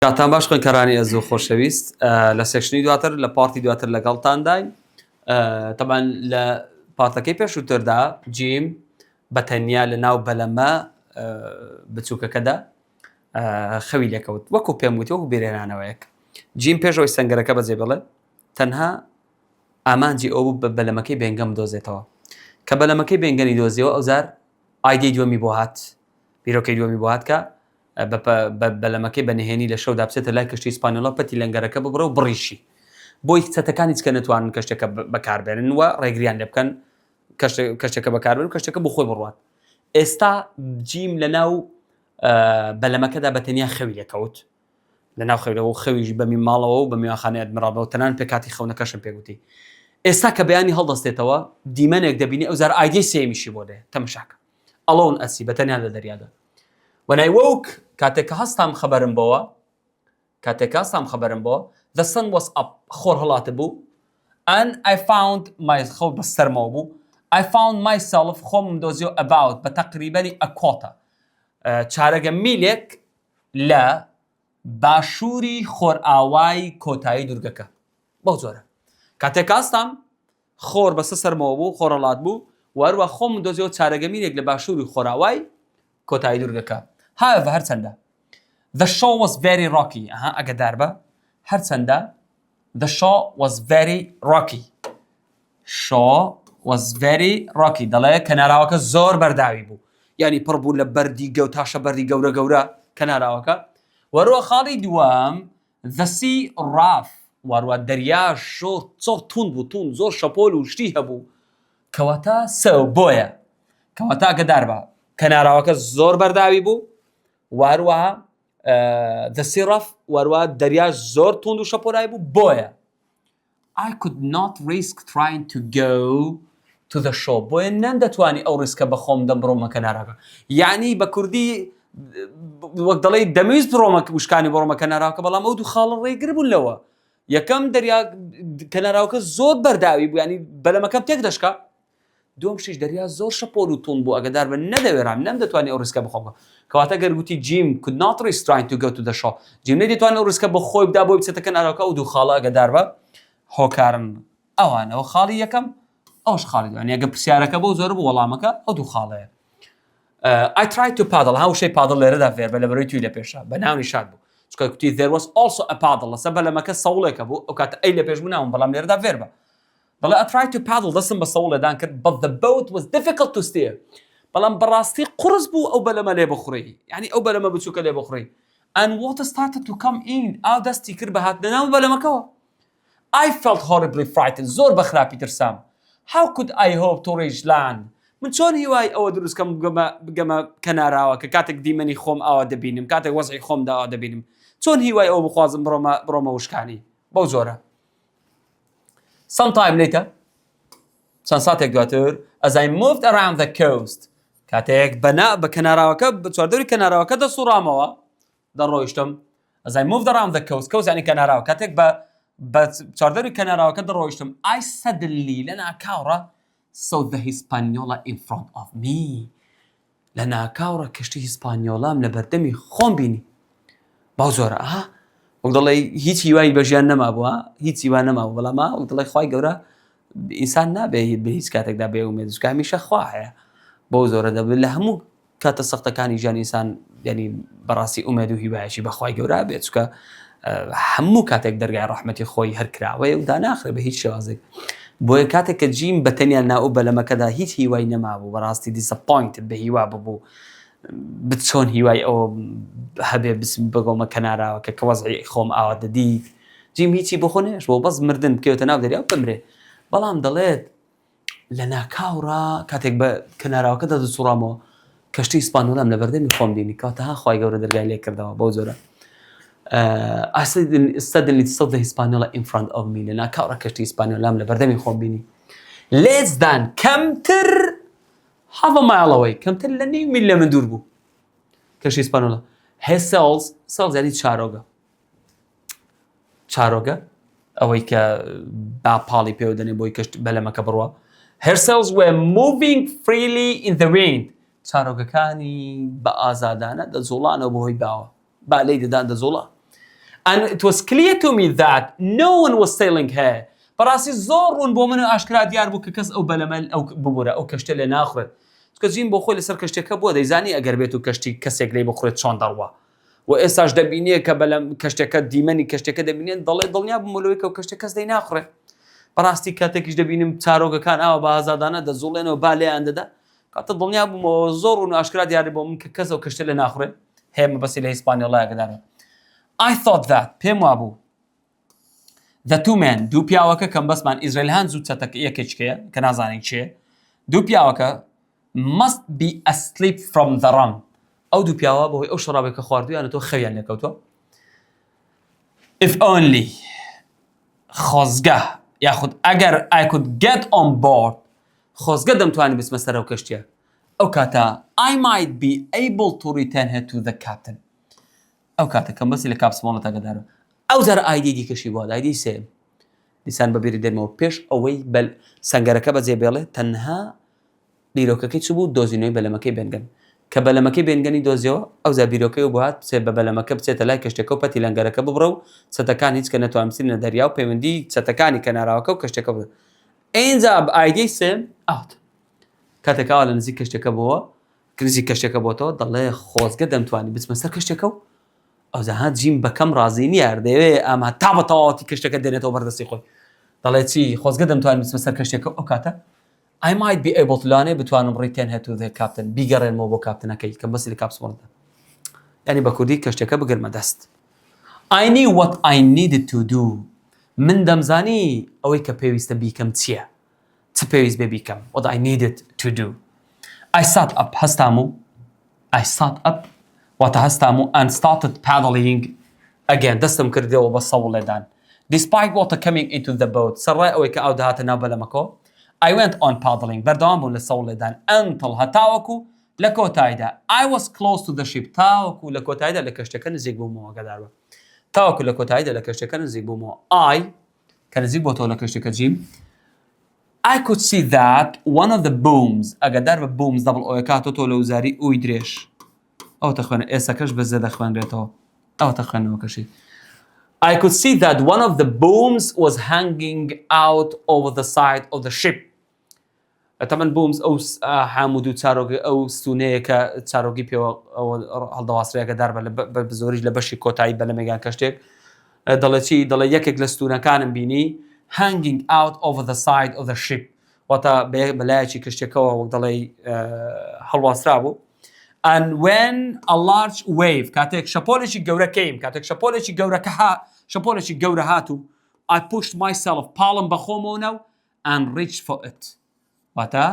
کاتان باش خوێنکەرانی ئەزوو خۆشەویست لە سێکشنی دواتر لە پارتی دواتر لەگەڵتان داین طبعا لە پارتەکەی پێشووتردا جیم بەتەنیا لە ناو بەلەمە بچووکەکەدا خەوی لێکەوت وەکو پێم وتی وەکو بێرێنانەوەیەک جیم پێشەوەی سەنگەرەکە بەجێ بڵێ تەنها ئامانجی ئەو بە بەلەمەکەی بێنگەم دۆزێتەوە کە بەلەمەکەی بێنگەنی دۆزیەوە ئەوزار ئایدی دووەمی بۆ هات بیرۆکەی دووەمی بۆ هات کە بەلەمەکەی بەنهێنی لە شەودا بچێتە لای کەشتی ئیسپانیۆڵا پەتی لەنگەرەکە ببڕە و بڕیشی بۆی کچەتەکانی چکە نەتوانن کەشتێکە بەکاربێنن وە ڕێگریان لێ بکەن کەشتێکە بەکاربێن و کەشتەکە بۆ خۆی بڕوات ئێستا جیم لە ناو بەلەمەکەدا بەتەنیا خەوی لێکەوت لە ناو خەویەوە خەویش بەمی ماڵەوە و بە میوانخانەی ئەدمیرالەوە تەنان پێ کاتی خەونەکەشم پێگوتی ئێستا کە بەیانی هەڵدەستێتەوە دیمەنێک دەبینی ئەوزار ئایدی سێمیشی بۆ دێ تەمەشاکە ئەڵۆن ئەسی بەتەنیا لە دەریادا When I woke, کاتێک هەستام خەبەرم بۆ the sun was up خۆر هەڵاتە بوو and I found خۆ بەسەرمەوە بوو I found myself خۆم دۆزیەوە about بە تەقریبەنی a quarter چارەگە میلێک لە باشووری خۆرئاوای کۆتایی دورگەکە بەو جۆرە کاتێک هەستام خۆر بەسە سەرمەوە بوو خۆر هەڵات بوو وەروە خۆم دۆزیەوە چارەگە میلێک لە باشووری خۆرئاوای کۆتایی دورگەکە هەر چەندە The show was very rocky ئەگەدار بە هەر چەندە The show was very rocky دەڵێ کەناراوەکە زۆر بەرداوی بوو یعنی پڕ بوو لە بەردی تاشە بەردی گەورە کەناراوەکە وەروە خاڵی دووەم The sea rough وەروە دەریا زۆر تون بوو زۆر شەپۆل و شتی هەبوو کەواتە بۆیە کەواتە ئەگەدار بە کەناراوەکە زۆر بەرداوی بوو وەروەها The sea rough وەروە دەریا زۆر توند و شەپۆلای بوو بۆیە I could not risk trying to go to the shore بۆیە نەمدەتوانی ئەو ڕیسکە بە خۆم دەمڕۆمە کەناراوەکە یعنی بە کوردی وەک دەڵێ دەمویست بڕۆمە وشکانی بڕۆمە کەناراوەکە بەڵام ئەو دوو خاڵە ڕێگر بوون لەوە یەکەم دەریا کەناراوەکە زۆر بەرداوی بوو ینی بەلەمەکەم تێک دەشکا دوم شیش دەریا زۆر شەپۆل و تون بوو ئەگەدار بە نەدەوێرام نەمدەتوانی ئەو ڕیسکە بخۆمە کەواتە گەرگوتی جیم could not risk trying to go to the shore جیم نەیدەتوانێت ئەو ڕیسکە بە خۆی بدا بۆی بچێتە کەناراوەکە ئەو دوو خاڵە ئەگەدار بە هۆکارن ئەوانەوە خاڵی یەکەم ئەوش خاڵی دووەم ئەگە پرسیارەکە بەو زۆر بوو وەڵامەکە ئەو دوو خاڵەیە I tried to paddle هاوشەی پادڵ لێرەدا فێر بە لەبەرەوەی توی لە پێشە بە ناونی شاد بوو چکە گوتی there was also a paddle لەسەر بەلەمەکە سەوڵێکە بوو ئەو کاتە ئەی لە پێش بوو ناوم بەڵام لێرەدا فێر بە بەڵێ I tried to paddle دەستم بە سەوڵ لێدان کرد but the boat was difficult to steer بەڵام بەڕاستی قورس بوو ئەو بەلەمە لێ بخوڕی یعنی ئەو بەلەمە بچووکە لێ بخوڕی and water started to come in ئاو دەستی کرد بە هاتنە ناو بەلەمەکەوە I felt horribly frightened زۆر بەخراپی ترسام how could I hope to reach land من چۆن هیوای ئەوە دروستکەم بگەمە کەناراوە کە کاتێک دیمەنی خۆم ئاوا دەبینم کاتێک وەزعی خۆمدا ئاوا دەبینم چۆن هیوای ئەوە بخوازم بڕۆمە وشکانی بەو جۆرە sometime later چەند ساتێک دواتر as I moved around the coast کاتێک بە کەناراوەکە بە چواردەوری کەناراوەکە دەسوڕامەوە دەڕۆیشتم as I moved around the coast یعنی کەناراوە کاتێک بە چواردەوری کەناراوەکە دەڕۆیشتم I suddenly لە ناکاوڕە saw the Hispaniola in front of me لە ناکاوڕە کەشتی هیسپانیۆڵام لە بەردەمی خۆم بینی باو زۆرە وەک دەڵێ هیچ هیوای بەژیان نەمابووە هیچ هیوا نەمابوو بەڵام وەک دەڵێ خوای گەورە ئینسان نابێت بە هیچ کاتێکدا بێومێدشکە هەمیشە خوا هەیە بۆ زۆرە دەبێت لە هەموو کاتە سەختەکانی ژیانی ئینسان ینی بەڕاستی ئومێد و هیوایەکی بەخوای گەورە بێت چکە هەموو کاتێک دەرگای ڕەحمەتی خۆی هەر کراوەیە و داناخرێ بە هیچ شێوازێک بۆیە کاتێک کە جیم بەتەنیا ناو بەلەمەکەدا هیچ هیوای نەمابوو بەڕاستی disappointed بە هیوا ببوو بچۆن هیوای ئەوە هەبێ بسم بگۆمە کەناراوە کە وەزعی خۆم ئاوا دەدی جیم هیچی بۆ خۆ نێش بۆ بەس مردن بکەوتە ناو دەریا و بمرێ بەڵام دەڵێت لە ناکاوڕە کاتێک بە کەناراوەکەدا دەسوڕامەوە کەشتی ئیسپانیۆڵام لە بەردەمی خۆم بینی کاتەها خوای گەورە دەرگای لێ کردەوە بەو جۆرە I suddenly saw the Hispaniola in front of me لە ناکاوڕە کەشتی ئیسپانیۆڵام لە بەردەمی خۆم بینی less than کەمتر half a mile away کەمتر لە نیو میل لە من دوور بوو کەشتی ئیسپانیۆڵا his sails یعنی چارۆگە ئەوەی کە باپاڵی پێوە دەنێ بۆی کەشت بەلەمەکە بڕوە her sails were moving freely in the wind چارۆگەکانی بە ئازادانە دەزوڵانەوە بەهۆی باوە با لەی دەدان دەزوڵە and it was clear to me that no one was sailing her. بەڕاستی زۆر ڕوون بۆ من و ئاشکرا دیار بوو کە کەس ئەو بەلەمە ئەو ببوورە ئەو کەشتە لێ ناخورێت چکە جیم بۆ خۆی لەسەر کەشتەکە بووە دەیزانی ئەگەر بێت و کەشتی کەسێک لێ بخورێت چۆن دەڕوا و ئێستاش دەبینێ کە بەلەم کەشتەکە دیمەنی کەشتەکە دەبینێت دڵێ دڵنیا بمەوەی کە ئەو کەشتە کەس دەی ناخورێت بەڕاستی کاتێکیش دەبینیم چارۆگەکان ئاوە بە ئازادانە دەزوڵێنەوە با لێیان دەدا کاتە دڵنیا بوومەوە زۆر ڕوون و ئاشکرا دیاری بۆ من کە کەس ئەو کەشتە لێ ناخورێت هەیە مەبەستی لە هیسپانیۆڵایەکەدارە I thought that پێم وابوو The two men دوو پیاوەکە کەم بەسمان ئیزرائیل هانز و چەتەکە یەکێکیە کە نازانین چیە دوو پیاوەکە must be asleep from the rum ئەو دوو پیاوە بەهۆی ئەو شەڕابێک کە خواردویانەوە خەویان لێکەوتووە if only خۆزگە یاخود ئەگەر I could get on board خۆزگە دەمتوانی بچمە سەر ئەو کەشتیە ئەو کاتە I might be able to return her to the captain ئەو کاتە کەم بەسی لە کاپسمۆڵەتەکەدارە ئەو زار ئایدی دیکەشی بووە ئایدی سێم دیسان بەبیری دێنمەوە پێش ئەوەی سەنگەرەکە بەجێ بێڵێ تەنها بیرۆکەکەی چ بوو دۆزینەوەی بەلەمەکەی بێنگەن کە بەلەمەکەی بێنگەنی دۆزیەوە ئەو زار بیرۆکەی و بوات بچێت بە بەلەمەکە بچێتە لای کەشتەکە و پەتی لەنگەرەکە ببڕە و چەتەکان هیچ کە نەتوانسینە دەریا و پەیوەندی چەتەکانی کەناراوەکە و کەشتەکە بڵێ ئینجا ئایدی سێم ئاوت کاتێکاوە لە نزیک کەشتەکە بووە نزیک کەشتەکە بۆتەوە دەڵێ خۆزگە دەمتوانی بچمە سەر کەشتەکە و ئەو زەها جیم بەکەم ڕازی نییە دەوێ ئەمە تا بە تەواوەتی کەشتەکە دێنێتەوە بەردەستی خۆی دەڵێ چی خۆزگە دەمتوانین بچمە سەر کەشتەکە ئەو کاتە I might be able to لانێ بتوانم return her to the captain بیگەڕێنمەوە بۆ کاپتنەکەی کە بەسی لە کاپسمۆڵەدا یعنی بە کوردی کەشتەکە بگرمە دەست I knew what I needed to do من دەمزانی ئەوەی کە پێویستە بیکەم چییە چ پێویست بێ بیکەم what I needed to do I sat up هەستام و I sat up واتە هەستام و and started paddling again دەستم کردەوە بە سەوڵ لێدان despite water coming into the boat سەرڕای ئەوەی کە ئاو دەهاتە ناو بەلەمەکەوە I went on paddling بەردەوام بوون لە سەوڵ لێدان until هەتاوەکو لە کۆتاییدا I was close to the ship تاوەکو لە کۆتاییدا لە کەشتەکە نزیک بوومەوە گەداربە تاوەکو لە کۆتاییدا لە کەشتەکە نزیک بوومەوە I کە نزیک بۆتەوە لە کەشتەکە جیم I could see that one of the booms ئەگەدار بە booms دەبڵ ئەوە کاتۆ لە وزاری ئوی درێژ ئەو تەخوێنە ئێسەکەش بە زێدە خوێنرێتەوە ئەو تەخوێنەوە کەشی I could see that one of the booms was hanging out over the side of the ship تەمەن booms ئەو حامود و چارۆگی ئەو ستونەیە کە چارۆگی پێوە هەڵدەواسرەیەکە دار بە زۆریش لە بەشی کۆتایی بەلەمێگان کەشتێک دەڵێ چی دەڵێ یەکێک لە ستونەکانم بینی hanging out over the side of the ship واتە بەلایەکی کەشتێکەوە وەک دەڵێ هەڵواسرا بوو and when a large wave کاتێک شەپۆلێکی گەورە کەیم کاتێک شەپۆلێکی گەورە هاتوو I pushed myself پاڵم بە خۆمەوە ناو and reached for it واتە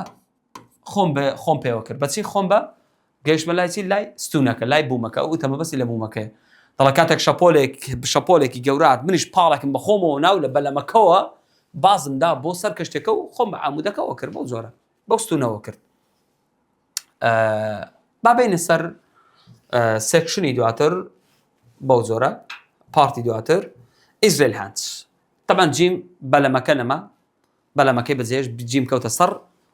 خۆم پێوە کرد بەچی خۆم بە گەیشتمە لای چی لای ستونەکە لای بوومەکە ئەو تەمە بەسی لە بوومەکەی دەڵێ کاتێک شەپۆلێکی گەورات منیش پاڵێکم بە خۆمەوە ناو لە بەلەمەکەوە بازمدا بۆ سەر کەشتێکە و خۆم بە عامودەکەەوە کرد بۆ زۆرە بۆ ستونەوە کرد بابینە سەر سێکشنی دواتر بۆ زۆرە پارتی دواتر ئیزرائیل هانز تەبان جیم بەلەمەکە نەما بەلەمەکەی بەجێش جیم کەوتە سەر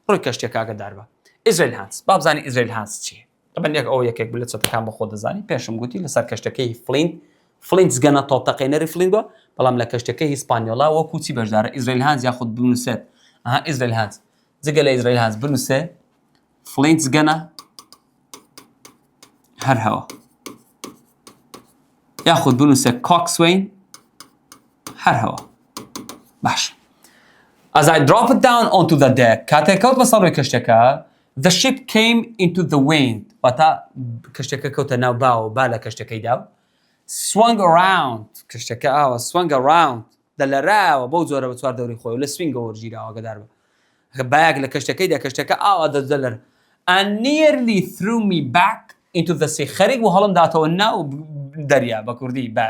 ڕووی کەشتێک ئاگدار بە ئیزرائیل هانز بابزانی ئیزرائیل هانز چیە تەبان یەک ئەو یەکێک بلێت چەتەکان بە خۆ دەزانی پێشم گوتی لەسەر کەشتەکەی فلینت گەنە تۆپتەقینەری فلین بووە بەڵام لە کەشتەکەی هیسپانیۆڵا وەکو چی بەشدارە ئیزرائیل هانز یاخود بنووسێت ئیزرائیل هانز جگە لە ئیزرائیل هانز بنووسێ فلینت گەنە هەر هەوە یاخود بنووسێ کۆکسوین هەر هەوە باش As I dropped it down onto the deck کاتێک کەوت بە سەڕۆی کەشتەکە the ship came into the wind واتە کەشتەکە کەوتە ناو باوە با لە کەشتەکەی داو swung around کەشتەکە ئاوە swung around دەلەراوە بەو جۆرە بە چوار دەوری خۆی و لە سوینگەوە وەرگیراوە گەدار بە باەک لە کەشتەکەیدا کەشتەکە ئاوە دەدەلەر and nearly threw me back into the sea خەریک و هەڵم داتەوە ناو دەریا بە کوردی بە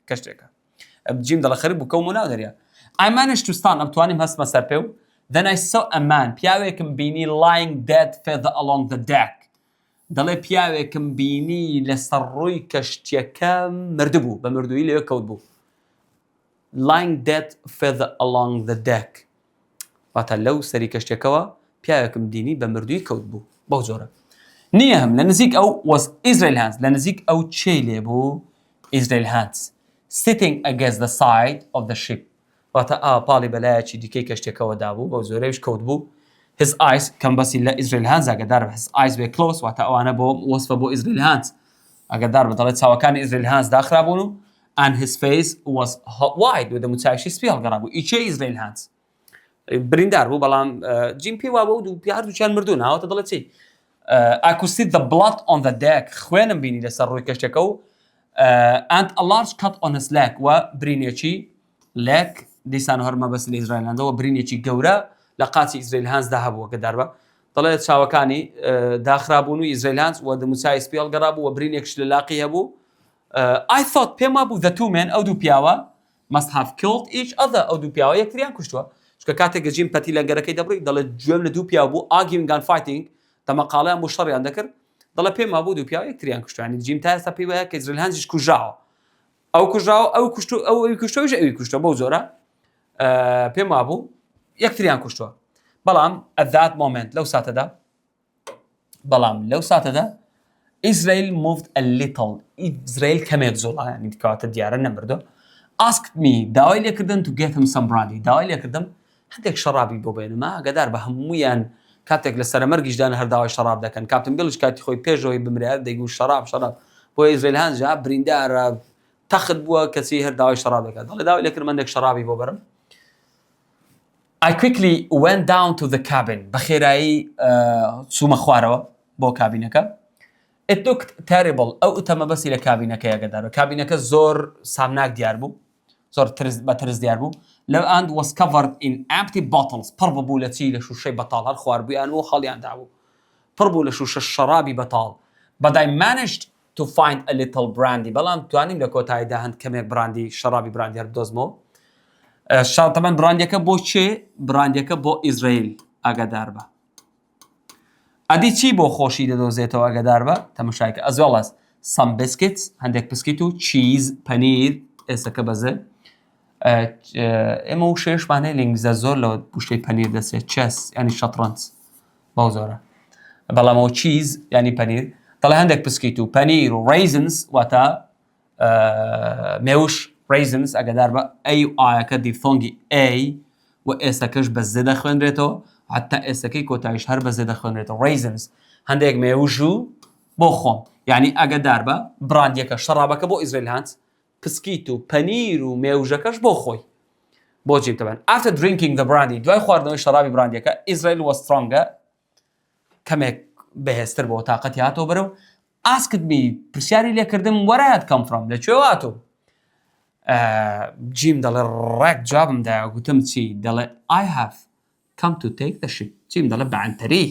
کەشتێکە جیم دەڵە خەریک بوو کەوم و ناو دەریا I managed to stand up توانیم هەستمە سەر پێ و then I saw a man پیاوێکم بینی lying dead further along the deck دەڵێ پیاوێکم بینی لەسەر ڕووی کەشتیەکە مردبوو بە مردووی لەوێ کەوت بوو lying dead further along the deck واتە لەو سەری کەشتێکەوە پیاوێکم بینی بە مردووی کەوت بوو بەو جۆرە نییە هەم لە نزیک ئەو was ئیزرائیل هانز لە نزیک ئەو چێ لێ بوو ئیزرائیل هانز sitting against the side of the ship واتە پاڵی بەلایەکی دیکەی کەشتێکەوە دابوو بۆ زۆرەیش کەوت بوو his eyes کەم بەسی لە ئیزرائیل هانز ئەگەدار بە his eyes were closed واتە ئەوانە بۆ وەسفە بۆ ئیزرائیل هانز ئەگەدار بە دەڵێت چاوەکانی ئیزرائیل هانز داخرابوون و and his face was wide و دەموچاویشی سپی هەڵگەڕابوو ئیچێ ئیزرائیل هانز بریندار بوو بەڵام جیم پێی وا بوو دوو هەردووچیان مردوون ناوەتە دەڵێت چی I could see the blood on the deck خوێنم بینی لەسەر ڕووی کەشتێکە و and a large cut on his leg و برینێکی leg دیسان هەرمە بەس لە ئیزرائیلەندەوە برینێکی گەورە لە قاچی ئیزرائیل هانز داهەبووە کە دەربە دەڵێت چاوەکانی داخرابوون و ئیزرائیل هانز و دەموچاوی سپی هەڵگەڕابوو و برینێکش لە لاقی هەبوو I thought پێم وابوو the two men ئەو دوو پیاوە must have killed each other ئەو دوو پیاوە یەکتریان کوشتووە چونکە کاتێک جیم پەتی لەنگەرەکەی دەبڕی دەڵێت گوێم لە دوو پیاو بوو arguing and fighting تەمەقاڵیان بۆ شەڕیان دەکرد دەڵێ پێم وابوو دوو پیاو یەکتریان کوشتووە جیم تا ئێستا پێی وایە کە ئیزرائیل هانزیش کوژراوە ئەو کوژراوە ئەو کوشتو ئەوی کوشتەوەیش ئەوی کوشتووە بەو زۆرە پێم وابوو یەکتریان کوشتووە بەڵام at that moment لەو ساتەدا Israel moved a little ئیزرائیل کەمێک زۆڵا ینی کەواتە دیارە نەمردۆ asked me داوای لێکردن to get him some brandy داوای لێکردم هەندێک شەڕابی بۆ بێنم گەدار بە هەموویان کاتێک لە سەرمەرگیشدان هەرداوای شەڕاب دەکەن کاپتن بێڵش کاتی خۆی پێشەوەی بمرێت دەیگو شەڕاب بۆ ئیزرائیل هانز بریندارە تەخت بووە کەسی هەرداوای شەڕاب دەکات دەڵێ داوای لێکردم هەندێک شەڕابی بۆ بەرم I quickly went down to the cabin بەخێرایی چوومە خوارەوە بۆ کابینەکە It looked terrible ئەو ئوتەمە بەسی لە کابینەکە یەگەدارەوە کابینەکە زۆر سامناک دیار بوو زۆر بەترس دیار بوو لەو and was covered in empty bottles پڕ بوو لە چی لە شوشەی بەتاڵ هەر خواردبوویان و خەڵیان دابوو پڕ بوو لە شوشە شەڕابی بەتاڵ but I managed to find a little brandy بەڵام توانیم لە کۆتاییدا هەند کەمێک براندی شەڕابی براندی هەر بدۆزمەوە تەمەن براندیەکە بۆ چێ براندیەکە بۆ ئیزرائیل ئاگادار بە ئەدی چی بۆ خۆشی دەدۆزێتەوە ئاگادار بە تەماشایکە as well as some biscuits هەندێک بسکیت و چیز پەنیر ئێسەکە بەزە ئێمە و شێشمانەیە لە ئینگلیزە زۆر لەوە پوشتەی پەنیر دەسێت چەس ینی شەترەنج باو زۆرە بەڵامەوە چیز ینی پەنیر دەڵێ هەندێک بسکیت و پەنیر و raisins واتە مێوش raisins ئەگەدار بە ئەی و ئایەکە دیفۆنگی ئەی و ئێسەکەش بە زێ دەخوێنرێتەوە حتا ئێسەکەی کۆتاییش هەر بە زێ دەخوێنرێتەوە raisins هەندێک مێوش و بۆ خۆم یعنی ئەگەدار بە براندیەکە شەڕابەکە بۆ ئیزرائیل هانز پسکیت و پەنیر و مێوژەکەش بۆ خۆی بۆ جیم تەبەن after drinking the brandy دوای خواردنەوەی شەڕابی براندیەکە Israel was stronger کەمێک بەهێزتر بۆ تاقەتی هاتەوە بەرەو asked me پرسیاری لێکردم where I had come from لەکوێ هاتوو جیم دەڵێ ڕێک جوابم دایە گوتم چی دەڵێ I have come to take the ship جیم دەڵێ بەعنتەری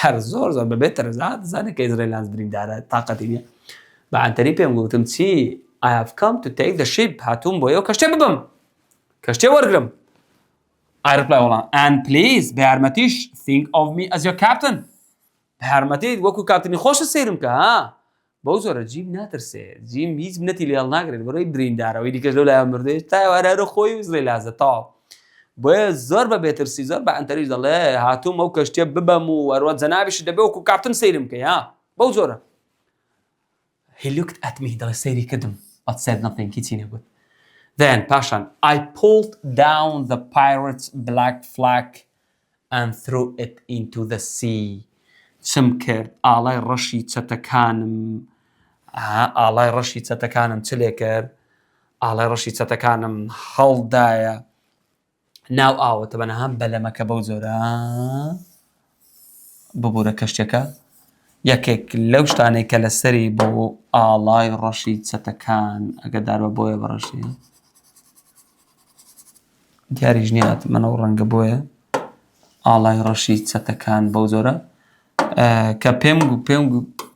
هەر زۆر بەبێت تەرزات زانێت کە ئیزرائیل هانز بریندارە تاقەتی نییە بەعنتەری پێم گوتم چی I have come to take the ship هاتووم بۆ ئێوە کەشتێ ببم کەشتێ وەرگرم I reply وەڵام and please بە یارمەتیش think of me as your captain بە یارمەتیت وەکو کاپتنی خۆشە سەیرم کە بەو زۆرە جیم ناترسێ جیم هیچ منەتی لێڵ ناگرێت بەڕۆی بریندارەوەی دیکەش لەو لایەن مردێت تا ئێوارە خۆی ئیزرائیل هانزە تاو بۆیە زۆر بە بێترسی زۆر بە ئەنتەریش دەڵێ هاتووم ئەو کەشتێ ببەم و وەروە جەنابیش دەبێ وەکو کاپتن سەیرم کە بەو زۆرە He looked at me دەڵێ سەیری کردم but said nothing هیچی نەگوت Then پاشان I pulled down the pirate's black flag and threw it into the sea چم کرد ئاڵای ڕەشی چەتەکانم چ لێ کرد ئاڵای ڕەشی چەتەکانم هەڵدایە ناو ئاوە تەبەنەها بەلەمەکە بەو زۆرە ببوورە کەشتێکە یەکێک لەو شتانەی کە لەسەری بۆ ئاڵای ڕەشی چەتەکان ئەگەدار بە بۆیە بەڕەشی دیاریش نیات منەوە ڕەنگە بۆیە ئاڵای ڕەشی چەتەکان بەو زۆرە کە پێم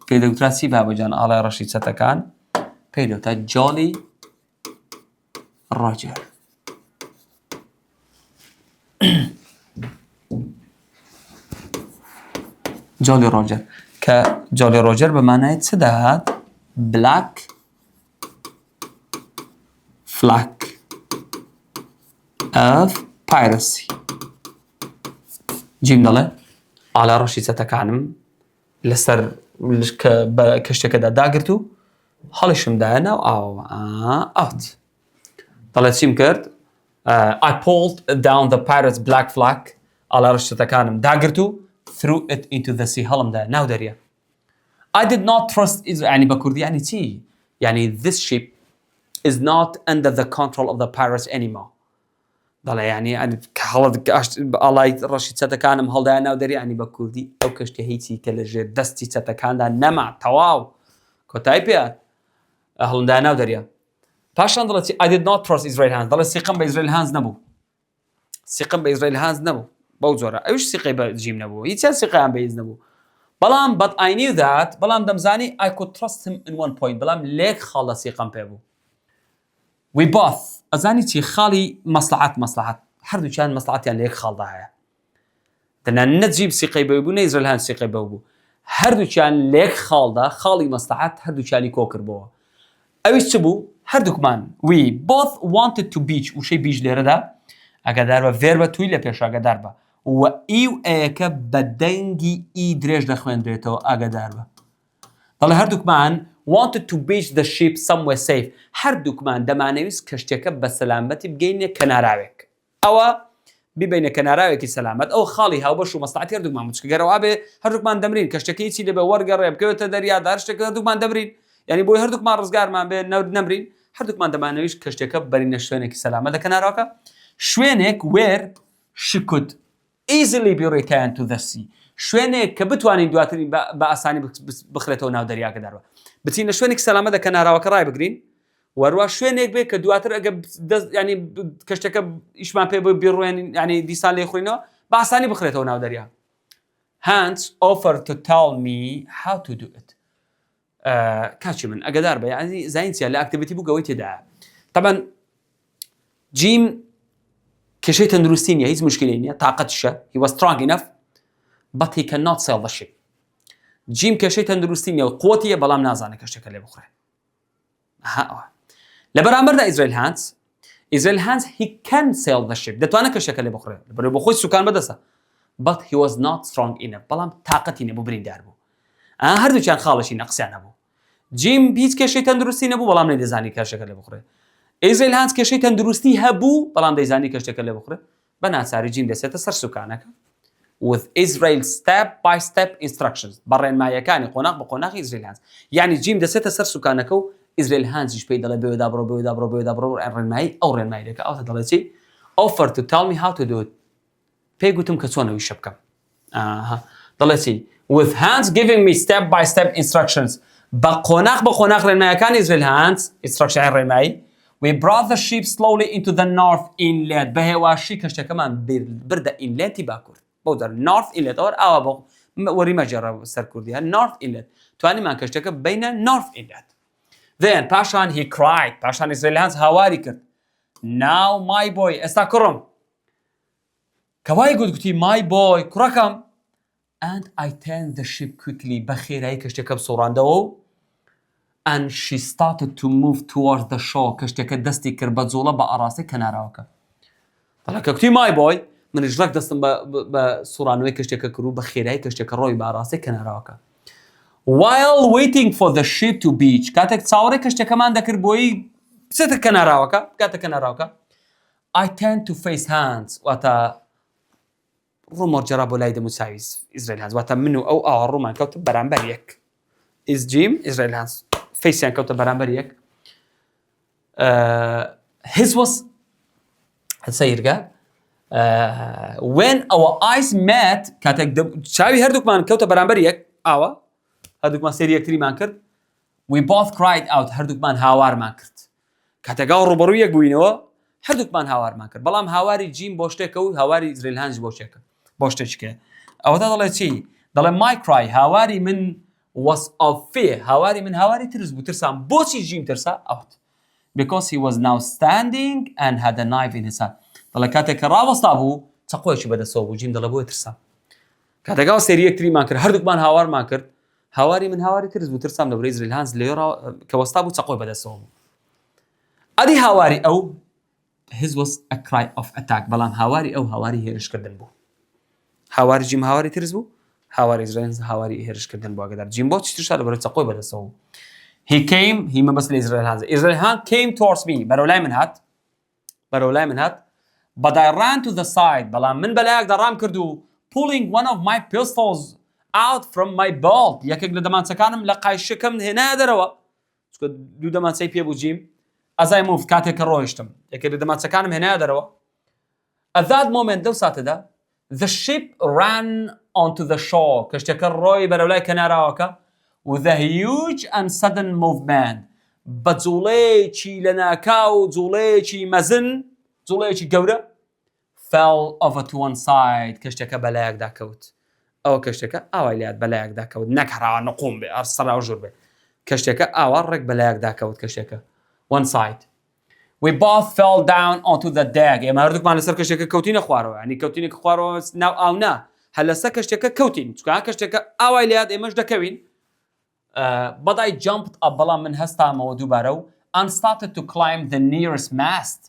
پێی دەوتراسی بابەجان ئاڵای ڕەشی چەتەکان پێی دەوتە جۆلی ڕۆجەر جۆلی ڕۆجەر کە جۆلی ڕۆجەر بەمانای چ دەهات بلاک فلاک ئەف پایرەسی جیم دەڵێ ئاڵای ڕەشی چەتەکانم لەسەر کەشتێکەدا داگرت و هەڵیشم دایە ناو ئاوە ئەوت دەڵێت چیم کرد I pulled down the pirate's black flag ئاڵا ڕشتەکانم داگرت و threw it into the sea هەڵمدا ناو دەریا I did not trust Israel يعني بە کوردی يعني چی يعني this ship is not under the control of the pirates anymore دەڵێ يعني هەڵت ئاڵای ڕەشی چەتەکانم هەڵدایە ناو دەریا يعني بە کوردی ئەو کەشتە هیچی کە لە ژێر دەستی چەتەکاندا نەما تەواو کۆتای پێات هەڵمدا ناو دەریا پاشان دەڵێت I did not trust Israel hands دەڵێت سیقم بە Israel hands نەبوو سیقم بە Israel hands نەبوو بەو جۆرە ئەوش سیقی بە جیم نەبوو هیچیان سیقیان بەهیچ نەبوو بەڵام but I knew that بەڵام دەمزانی I could trust him in one point بەڵام لێک خاڵە سیقم پێ بوو we both ئەزانی چی خاڵی مەسلحەت هەردووچیان مەسلحەتیان لێک خاڵدا هەیە دەنا نەجیب سیقی بەوی بوو نە Israel hands سیقی بەو بوو هەردووچیان لێک خاڵدا خاڵی مەسلحەت هەردووچیانی کۆ کردبەوە ئەویش چ بوو هەردووکمان we both wanted to beach وشەی بیش لێرەدا ئەگەدار بە فێر بە توی لە پێش ئاگەدار بە و ئیو ئەیەکە بە دەنگی ئی درێژ دەخوێندرێتەوە ئاگەدار بە دەڵێ هەردووکمان wanted to beach the ship somewhere safe هەردووکمان دەمانەویست کەشتێکە بە سەلامەتی بگەینە کەناراوێک ئەوە ببینە کەناراوێکی سەلامەت ئەو خاڵی هاوبەش و مەسلحەتی هەردووکمان بچکە گەرەوە بێ هەردووکمان دەمرین کەشتەکەی چی لێبێ وەرگەڕێ بکەوێتە دەریادا شتێکە هەردووکمان دەمرین یعنی بۆی هەردووکمان ڕزگارمان بێ نەمرین هەردووکمان دەمانەویست کەشتێکە بەرینە شوێنێکی سەلامەت لە کەناراوەکە شوێنێک where she could easily be returned to the sea شوێنێک کە بتوانین دواتری بە ئاسانی بخرێتەوە ناو دەریاکە دەرەوە بچین لە شوێنێکی سەلامەت لە کەناراوەکە ڕای بگرین وەروە شوێنێک بێ کە دواتر ئەگە ینی کەشتەکە ئیشمان پێ بۆ بیڕوێن ینی دیسان لێ خوڕینەوە بە ئاسانی بخرێتەوە ناو دەریا Hans offered to tell me how to do it کاچی من ئەگەدار بە یعنی زاینسیە لە ئاکتیڤیتی بوو گەوەی تێدایە طبعا جیم کێشەی تەندروستی نیە هیچ مشکلەی نییە تااقەتیشە he was strong enough but he cannot sail the ship جیم کێشەی تەندروستی نیە و قوتیە بەڵام نازانێت کەشتێکە لێ بخڕێ لە بەرامبەردا Israel hands he can sail the ship دەتوانێت کەشتێکە لێ بخڕێ بۆ خۆی سوکان بەدەسە but he was not strong enough بەڵام تااقەتی نەبوو بریندار بوو هەردووچیان خاڵشی نەقسیان هەبوو جیم هیچ کێشەی تەندروستی نەبوو بەڵام نەیدەزانی کەشتێکە لێ بخڕێ Israel hands کێشەی تەندروستی هەبوو بەڵام دەیزانی کەشتێکە لێ بخڕێ بە ناچاری جیم دەسێتە سەر سوکانەکە with Israel step by step instructions بەڕێنماییەکانی قۆناغ بە قۆناغی Israel hands یعنی جیم دەسێتە سەر سوکانەکە و Israel hands پێی دەڵێ بێوێدا بڕۆ ڕێنمایی ئەو ڕێنماییەکە ئەوتە دەڵێ چی offer to tell me how to do it پێی گوتم کە چۆنەوەی شە بکەم دەڵێ چی with hands giving me step by step instructions بە قۆناغ ڕێنماییەکانی Israel hands instruction ڕێنمایی we brought the ship slowly into the north inlet بە هێواشی کەشتەکەمان بردە ئینلێتی باکوور بەو دەر north inlet ئەوە بۆ وەری مەجێڕە سەر کوردیە north inlet توانیمان کەشتەکە بینە north inlet then پاشان he cried پاشان Israel hands هاواری کرد now my boy ئێستا کوڕم کەوای گوتی my boy کوڕەکەم and I turned the ship quickly بە خێرایی کەشتەکە بسۆڕاندەوە و and she started to move towards the shore کەشتەکە دەستی کرد بە جوڵە بە ئاڕاستی کەناراوەکە دەڵێ کە گوتی my boy منیش ڕێک دەستم بە سوڕانەوەی کەشتێکە کرد و بە خێرایی کەشتێکە ڕۆی بە ئاڕاستی کەناراوەکە while waiting for the ship to beach کاتێک چاوەڕێی کەشتەکەمان دەکرد بۆی بچێتە کەناراوەکە بکاتە کەناراوەکە I tend to face hands واتە ڕوومەڕ جەرا بۆ لای دەموچاوی Israel hands واتە من و ئەو ئاڕوومان کەوتە بەرامبەر یەک جیم Israel hands فەیسیان کەوتە بەرامبەر یەک his was سەیرگە when our eyes met کاتێک چاوی هەردووکمان کەوتە بەرامبەر یەک ئاوە هەردووکمان سێری یەکتریمان کرد we both cried out هەردووکمان هاوارمان کرد کاتێکا ڕوبەڕووی یەک بووینەوە هەردووکمان هاوارمان کرد بەڵام هاواری جیم بۆ شتێکە و هاواری Israel hands بۆ شتێکە ئەوەدا دەڵێ چی دەڵێ my cry هاواری من was of fear هاواری من هاواری ترس بوو ترسام بۆچی جیم ترسا ئەوت because he was now standing and had a knife in his hand دەڵێ کاتێک کە ڕاوەستا بوو چەقۆیەکی بەدەستەوە بوو جیم دەڵێ بۆیە ترسام کاتێکا سێری یەکتریمان کرد هەردووکمان هاوارمان کرد هاواری من هاواری ترس بوو ترسام لەبەرەی Israel hands لێرە کە وەستا بوو چەقۆی بەدەستەوە بوو ئەدی هاواری ئەو his was a cry of attack بەڵام هاواری ئەو هاواری هێرشکردن بوو هاواری جیم هاواری ترس بوو هاواری Israel هاواری هێرشکردن بوو ئەگەدار جیم بۆ چی ترسا لەبەرەوەی چەقۆی بەدەستەوە بوو he came he مەبەست لە Israel hands came towards me بەرەو لای من هات بەرەولای من هات but I ran to the side بەڵام من بەلایەکدا ڕام کرد و pulling one of my pistols out from my belt یەکێک لە دەمانچەکانم لە قایشەکەم هێنایە دەرەوە چونکە دوو دەمانچەی پێ بوو جیم as I moved کاتێک کە ڕۆیشتم یەکێک لە دەمانچەکانم هێنایە دەرەوە at that moment دەو ساتەدا the ship ran onto the shore کەشتەکە ڕۆی بەرەولای کەناراوەکە with a huge and sudden movement بە جوڵەیەکی لە ناکاو جوڵەیەکی مەزن جوڵەیەکی گەورە fell over to one side کەشتەکە بەلایەکدا کەوت ئەوە کەشتەکە ئاوای لات بەلایەکدا کەوت نەکەڕاوە نقوم بێ ئەرسەرا و ژوور بێ کەشتەکە ئاوا ڕێک بەلایەکدا کەوت کەشتەکە one side we both fell down onto the deck ئێمە هەردووکمان لەسەر کەشتەکە کەوتینە خوارەوە ینی کەوتینە خوارەوە ناو ئاو نا هەر لەسەر کەشتەکە کەوتین چونکە کەشتەکە ئاوای لات ئێمەش دەکەوین but I jumped up بەڵام من هەستامەوە دووبارە و and started to climb the nearest mast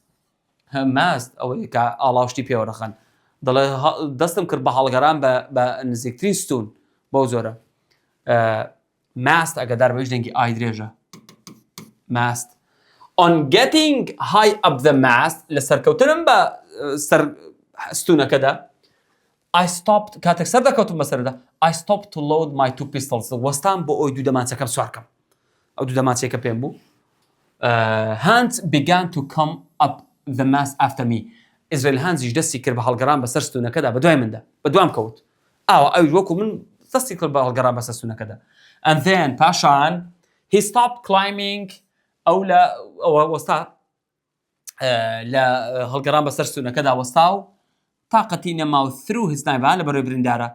ئەوەی کە ئاڵاوشتی پێوە دەخەن دەڵێ دەستم کرد بە هەڵگەران بە نزیکترین ستون بەو زۆرە mast ئەگەدار بەویش دەنگی ئای درێژە mast on getting high up the mast لە سەرکەوتنم بە سەر ستونەکەدا I stopped کاتێک سەر دەکەوتم بەسەردا I stopped to load my two pistols وەستان بۆ ئەوی دوو دەمانچەکەم سوارکەم ئەو دوو دەمانچەیەکە پێم بوو hands began to come up the mast after me ئیزرائیل هانزیش دەستی کرد بە هەڵگەڕان بەسەر ستونەکەدا بە دوای مندا بە دوام کەوت ئەویش وەکو من دەستی کرد بە هەڵگەڕان بەسەر ستونەکەدا and then پاشان he stopped climbing ئەو لە ئەوە وەستا لە هەڵگەڕان بەسەر ستونەکەدا وەستا و تاقەتی نەماو threw his knife لە بەرەوەی بریندارە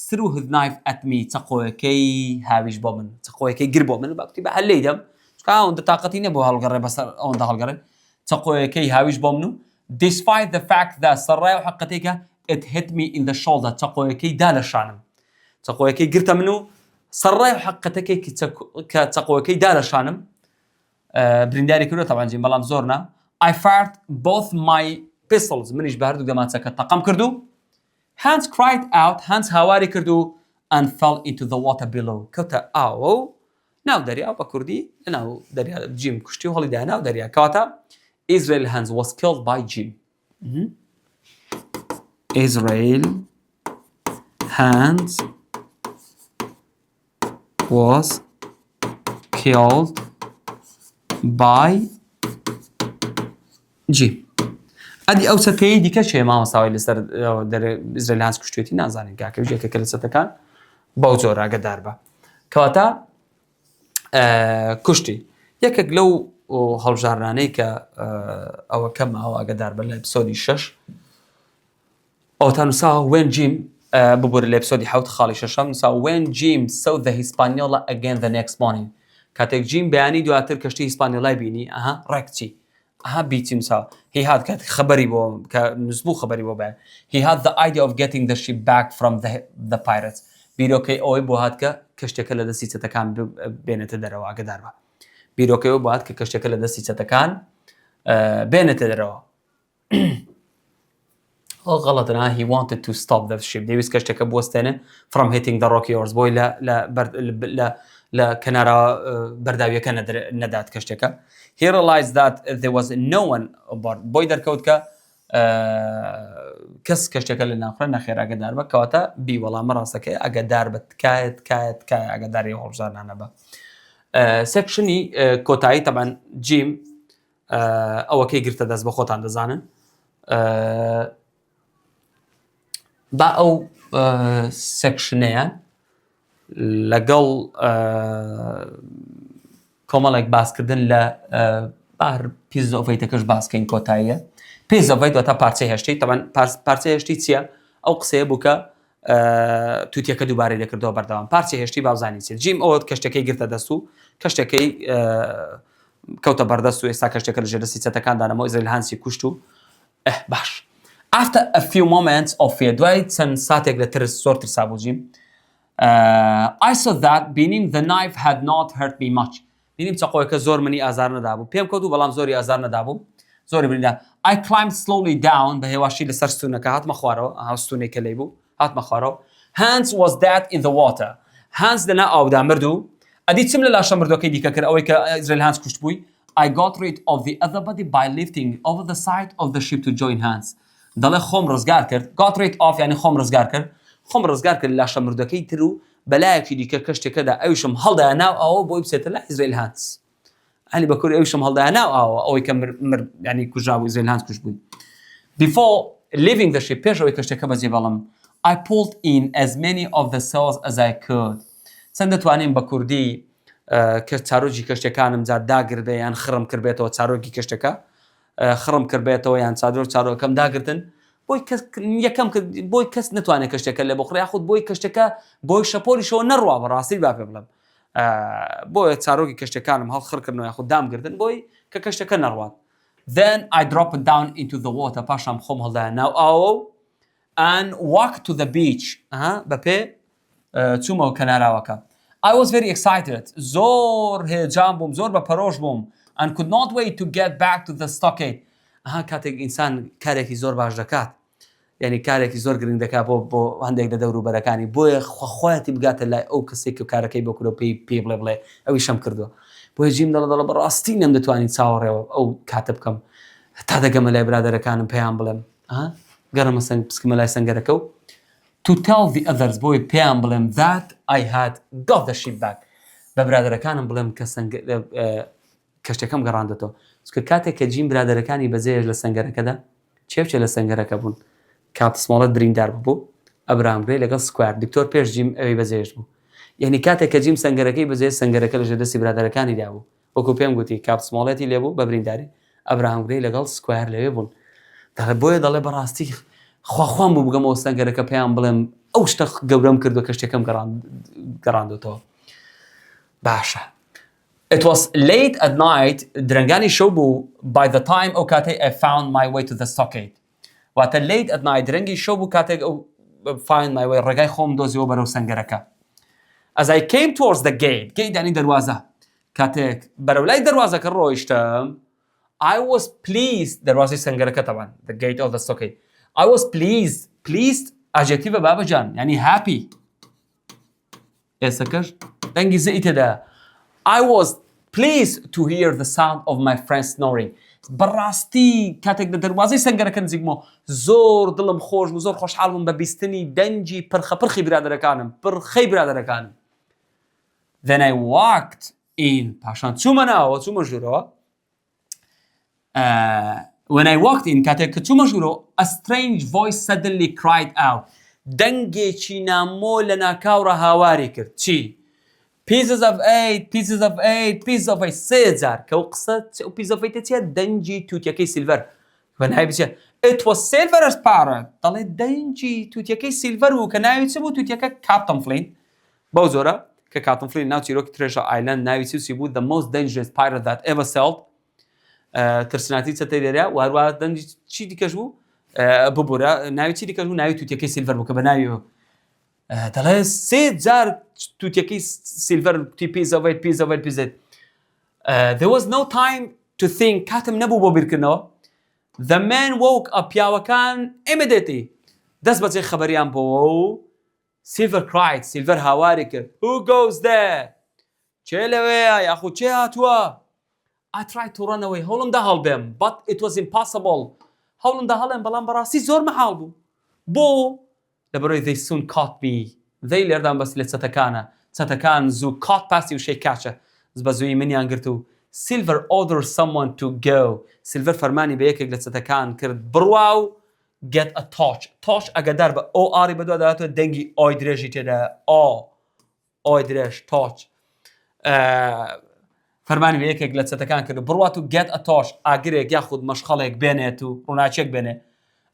threw his knife at me چەقۆیەکەی هاویش بۆ من چەقۆیەکەی گر بۆ من باوتی بە هەلەی دەم چکە ئەوەندە تاقەتی نەبوو هەڵگەڕێ بەسەر ئەوەندە هەڵگەڕێ چەقۆیەکەی هاویش بۆ من و despite the fact that سەرڕای و حەقەتێکە it hit me in the shoulder چەقۆیەکەی دا لە شانم چەقۆیەکەی گرتە من و سەرڕای و حەقەتەکەی کە چەقۆیەکەی دا لە شانم برینداری کردو تەوان جیم بەڵام زۆر نا I fired both my pistols منیش بە هەردوو دەمانچەکە تەقەم کردو Hans cried out Hans هاواری کردو and fell into the water below کەوتە ئاوە و ناو دەریا بە کوردی ناو دەریا جیم کوشتی و هەڵیدا ناو دەریا کەواتە Israel Hans was killed by Jim Israel Hans was killed by Jim ئەدی ئەو سەتەیە دیکە چێ مامۆستاوای لەسەر ئیزرائیل هانز کوشتێتی نازانین کاکەویش یەکێکە لە سەتەکان بەو جۆرە ئاگادار بە کەواتە کوشتی یەکێک لەو هەڵبژارانەی کە ئەوە کەم ئەوە ئاگادار بە لە ئەپیسۆدی 6 ئەوتان نووساوە when Jim ببوورە لە ئەپیسۆدی 7 خاڵی 6 نووساوە when Jim saw the Hispaniola again the next morning کاتێک جیم بەیانی دواتر کەشتی هیسپانیۆلای بینی ئەها ڕێکچی ئەها بیچی نووساوە he had کاتێک خەبەری بۆ کە نووسبوو خەبەری بۆ بە he had the idea of getting the ship back from the pirates بیرۆکەی ئەوەی بۆ هات کە کەشتەکە لە دەستی چەتەکان بێنێتە دەرەوە ئاگادار بە بیرۆکەی بۆ هات کە کەشتەکە لە دەستی چەتەکان بێنێتە دەرەوە غەڵەتەنە he wanted to stop the ship دەویست کەشتەکە بوەستێنێ from hitting the rocky shores بۆی لە کەنارە بەرداویەکە نەدات کەشتەکە he realized that there was no one aboard بۆی دەرکەوت کە کەس کەشتەکە لە ناوخۆ نەخێر ئاگادار بە کەواتە بیوەڵامە ڕاستەکەی ئاگادار بە تکایە ئاگاداری هەڵبژارانە بە سێکشنی کۆتایی تەبەن جیم ئەوەکەی گرتە دەست بە خۆتان دەزانن با ئەو سێکشنەیە لەگەڵ کۆمەڵێک باسکردن لە بار پیزۆڤیتەکەش باسکەین کۆتاییە پیزۆڤیت واتە پارچەی هەشتی تەبەن پارچەی هەشتی چییە ئەو قسەیە بوو کە تووتیەکە دووبارەی دەکردەوە بەردەوام پارچەی هەشتی باوزانی چێت جیم ئەوە کەشتەکەی گرتە دەست و کەشتەکەی کەوتە بەردەست و ئێستا کەشتەکە لە ژێر دەستی چەتەکاندا نەمەوە ئیزرائیل هانسی کوشت و باش after a few moments of fear دوای چەند ساتێک لە ترس زۆر ترسا بوو جیم I saw that بینیم the knife had not hurt me much بینیم چەقۆیەکە زۆر منی ئازار نەدابوو پێم کەوت و بەڵام زۆری ئازار نەدابوو زۆری بریدا I climbed slowly down بە هێواشی لەسەر ستونەکە هاتمە خوارەوە هاوستونێکە لێی بوو هاتمە خوارەوە Hans was dead in the water Hans لەنا ئاودا مرد و ئەدی چم لە لاشە مردوەکەی دیکە کرد ئەوەی کە ئیزرائیل هانس کوشت بووی I got rid of the other body by lifting over the side of the ship to join hands. دەڵێ خۆم ڕزگار کرد. Got rid of یعنی خۆم ڕزگار کرد. خۆم ڕزگار کرد لاشە مردەکەی تر و بەلایەکی دیکە کەشتێکەدا ئەویشم هەڵدایە ناو ئەوە بۆی بچێتە لای ئیزرائیل هانس. علی بەکووری ئەویشم هەڵدایە ناو ئەوە ئەوەی کە یعنی کوژرا بوو ئیزرائیل هانس کوژ بووی. Before leaving the ship پێش ئەوەی کەشتێکە بەجێ بەڵام I pulled in as many of the sails as I could. چەند دەتوانین بە کوردی کە چارۆکی کەشتەکانم جار داگربێ یان خڕم کردبێتەوە چارۆکی کەشتەکە خڕم کردبێتەوە یان چارۆکەم داگرتن بۆی یەکەم بۆی کەس نتوانێت کەشتەکە لێ بخڕێ یاخود بۆی کەشتەکە بۆی شەپۆلیشەوە نەڕوا بەڕاستی با پێ بڵێم بۆیە چارۆکی کەشتەکانم هەڵخڕکردنەوە یاخود دامگرتن بۆی کە کەشتەکە نەڕوات. Then I dropped it down into the water پاشام خۆم هەڵدایە ناو ئاوە and walked to the beach بەپێ چوومەوە کەناراوەکە. I was very excited. زۆر هێجان بووم زۆر بەپەرۆش بووم and could not wait to get back to the stockade. کاتێک ئینسان کارێکی زۆر باش دەکات یعنی کارێکی زۆر گرنگ دەکات بۆ هەندێک لە دەوروبەرەکانی بۆیە خۆیەتی بگاتە لای ئەو کەسێک و کارەکەی بۆ کورە پێی بڵێ ئەوی شەم کردووە بۆیە جیم دەڵە بەڕاستی نەم دەتوانین چاوەڕێەوە ئەو کاتە بکەم تا دەگەمە لای برادەرەکانم پێیان بڵێم گەڕمە پسکمە لای سەنگەرەکە و to tell the others بۆی پێیان بڵێم that I had got the ship back بە برادەرەکانم بڵێم کە کەشتەکەم گەڕاندەتەوە چکە کاتێک کە جیم برادەرەکانی بەجێش لە سەنگەرەکەدا چێ لە سەنگەرەکە بوون کات سماڵەت بریندار بوو ئەبراهامگرێ لەگەڵ سکوار دکتۆر پێش جیم ئەوەی بەجێش بوو یعنی کاتێک کە جیم سەنگەرەکەی بەجێ سەنگەرەکە لەژێر دەستی برادەرەکانی دا بوو وەکو پێم گوتی کات سماڵەتی لێبوو بە برینداری ئەبراهامگرێ لەگەڵ سکوار لەوێ بوون بۆیە دەڵێ بەڕاستی خواخوام بوو بگەمەوە سەنگەرەکە پێیان بڵێم ئەو شتە گەورەم کردووە کەشتێکەم گەڕاندوتەوە باشە. It was late at night درەنگانی شەو بوو by the time ئەو کاتەی I found my way to the stockade واتە late at night درەنگی شەو بوو کاتێک ئەو find my way ڕێگای خۆم دۆزیەوە بەرەو سەنگەرەکە. As I came towards the gate دانی دەروازە کاتێک بەرەو لای دەروازەکە ڕۆیشتم I was pleased دەروازەی سەنگەرەکە تەوان the gate of the stockade I was pleased adjective بابەجان یعنی happy ئێسەکەش دەنگی زەئی تێدا I was pleased to hear the sound of my friend snoring بەڕاستی کاتێک لە دەروازەی سەنگەرەکە نزیکمەوە زۆر دڵم خۆش بوو زۆر خۆشحاڵ بووم بە بیستنی دەنجی پرخەی برادەرەکانم Then I walked in پاشان چوومە ناوەوە چوومە ژوورەوە When I walked in کاتێک کە چوومە ژوورەوە a strange voice suddenly cried out دەنگێکی نامۆ لە ناکاوڕە هاواری کرد چی؟ Pieces of eight سێ جار کە ئەو قسە ئەو piece of eight چیە دەنجی تووتیەکەی سیلڤەر وەنهای بچێ It was Silver's parrot دەڵێ دەنجی تووتیەکەی سیلڤەر بوو کە ناوی چ بوو تووتیەکە کاپتن فلین بەو زۆرە کە کاپتن فلین ناو چیرۆکی ترێژە ئایلەند ناوی چی بوو the most dangerous pirate that ever sailed ترسناتی چەتەی دەریا و هەروە دەنجی چی دیکەش بوو ببوورە ناوی چی دیکەش بوو ناوی تووتیەکەی سیلڤەر بوو کە بە ناوی دەڵێ سێ جار تووتیەکەی سیلڤەر piece of eight there was no time to think کاتم نەبوو بۆ بیرکردنەوە the man woke up پیاوەکان immediately دەست بەجێ خەبەریان بۆەوە و Silver cried سیلڤەر هاواری کرد Who goes there چێ لەوەیە یاخود چێ هاتووە I tried to run away هەوڵم دا هەڵبێم but it was impossible هەوڵم دا هەڵێم بەڵام بەڕاستی زۆر مەحاڵ بوو بۆ لەبەرەوەی they soon caught me they لێردان بەس لێ چەتەکان زوو caught پاسی وشەی کاچە بە زووی منیان گرت و Silver ordered someone to go Silver فەرمانی بە یەکێک لە چەتەکان کرد بڕوا و get a torch ئەگەدار بە ئۆ ئاری بەدوا دەهاتوە دەنگی ئۆی درێژی تێدا ئۆی درێژ torch فەرمانی بە یەکێک لە چەتەکان کرد بڕوات و get a torch ئاگرێک یاخود مەشخەڵێک بێنێت و ڕووناچێک بێنێ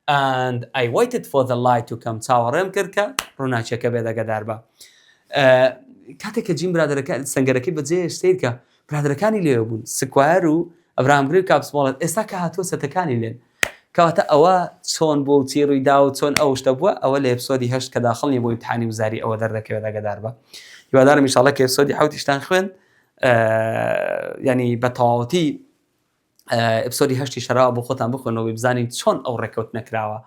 and I waited for the light to come چاوەڕێم کرد کە ڕووناچێکە بێ دەگەدار بە کاتێک کە جیم برادەرەکان سەنگەرەکەی بەجێ سیر کە برادەرەکانی لێوە بوون سکوایەر و ئەبراهامگرێ و کاپسمۆڵەت ئێستا کە هاتووە سەتەکانی لێن کەواتە ئەوە چۆن بۆ چی ڕووی دا و چۆن ئەو شتە بووە ئەوە لە ئێپسۆدی 8 کە داخڵنی بۆ ئیمتحانی وزاری ئەوە دەردەکەوێت دەگەدار بە هیوادارم ئینشاڵڵا کە ئێپسۆدی 7 خوێن ینی بە تەواوەتی ئەپسۆدی 8 شەراوە بۆ خۆتان بخۆنەوە بزانین چۆن ئەو ڕێکەوت نەکراوە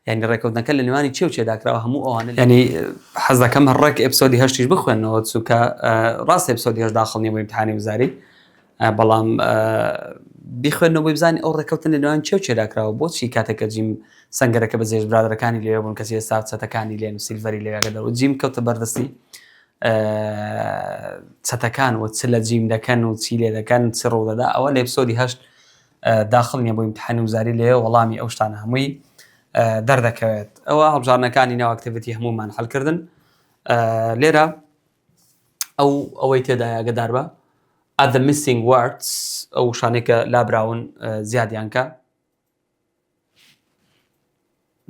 ینی ڕێکەوتنەکە لە نێوانی چێ و چێداکراوە هەموو ئەوانە ینی حەز دەکەم هەڕێک ئەپسۆدی 8 بخوێنەوە چووکە ڕاست ئەپسۆدی 8 داخڵنی بۆ ئیمتحانی وزاری بەڵام بیخوێنەوە بزانانی ئەو ڕێکەوتن لە نێوان چێو چێراکراوە بۆچی کاتێککە جیم سنگەرەکە بەجێش برادەکانی لێ بوون کەسی ئێستا چەتەکانی لێن و سیلڤەری لێگە دەوە جیم کەوتە بەردەستی چەتەکان و چ لە جیم دەکەن و چی لێ دەکەن چ ڕوودەدا ئەوە لە ئێپسۆدی 8 داخڵ نیە بۆ ئیمتحانی وزاری لێ وەڵامی ئەو شتانە هەمووی دەردەکەوێت ئەوە هەڵبژارنەکانی ناو ئەکتیڤیتی هەمومان هەڵکردن لێرە ئەوەی تێدا ئاگدار بە at the missing words ئەو شانێکە لابراون زیادیانکە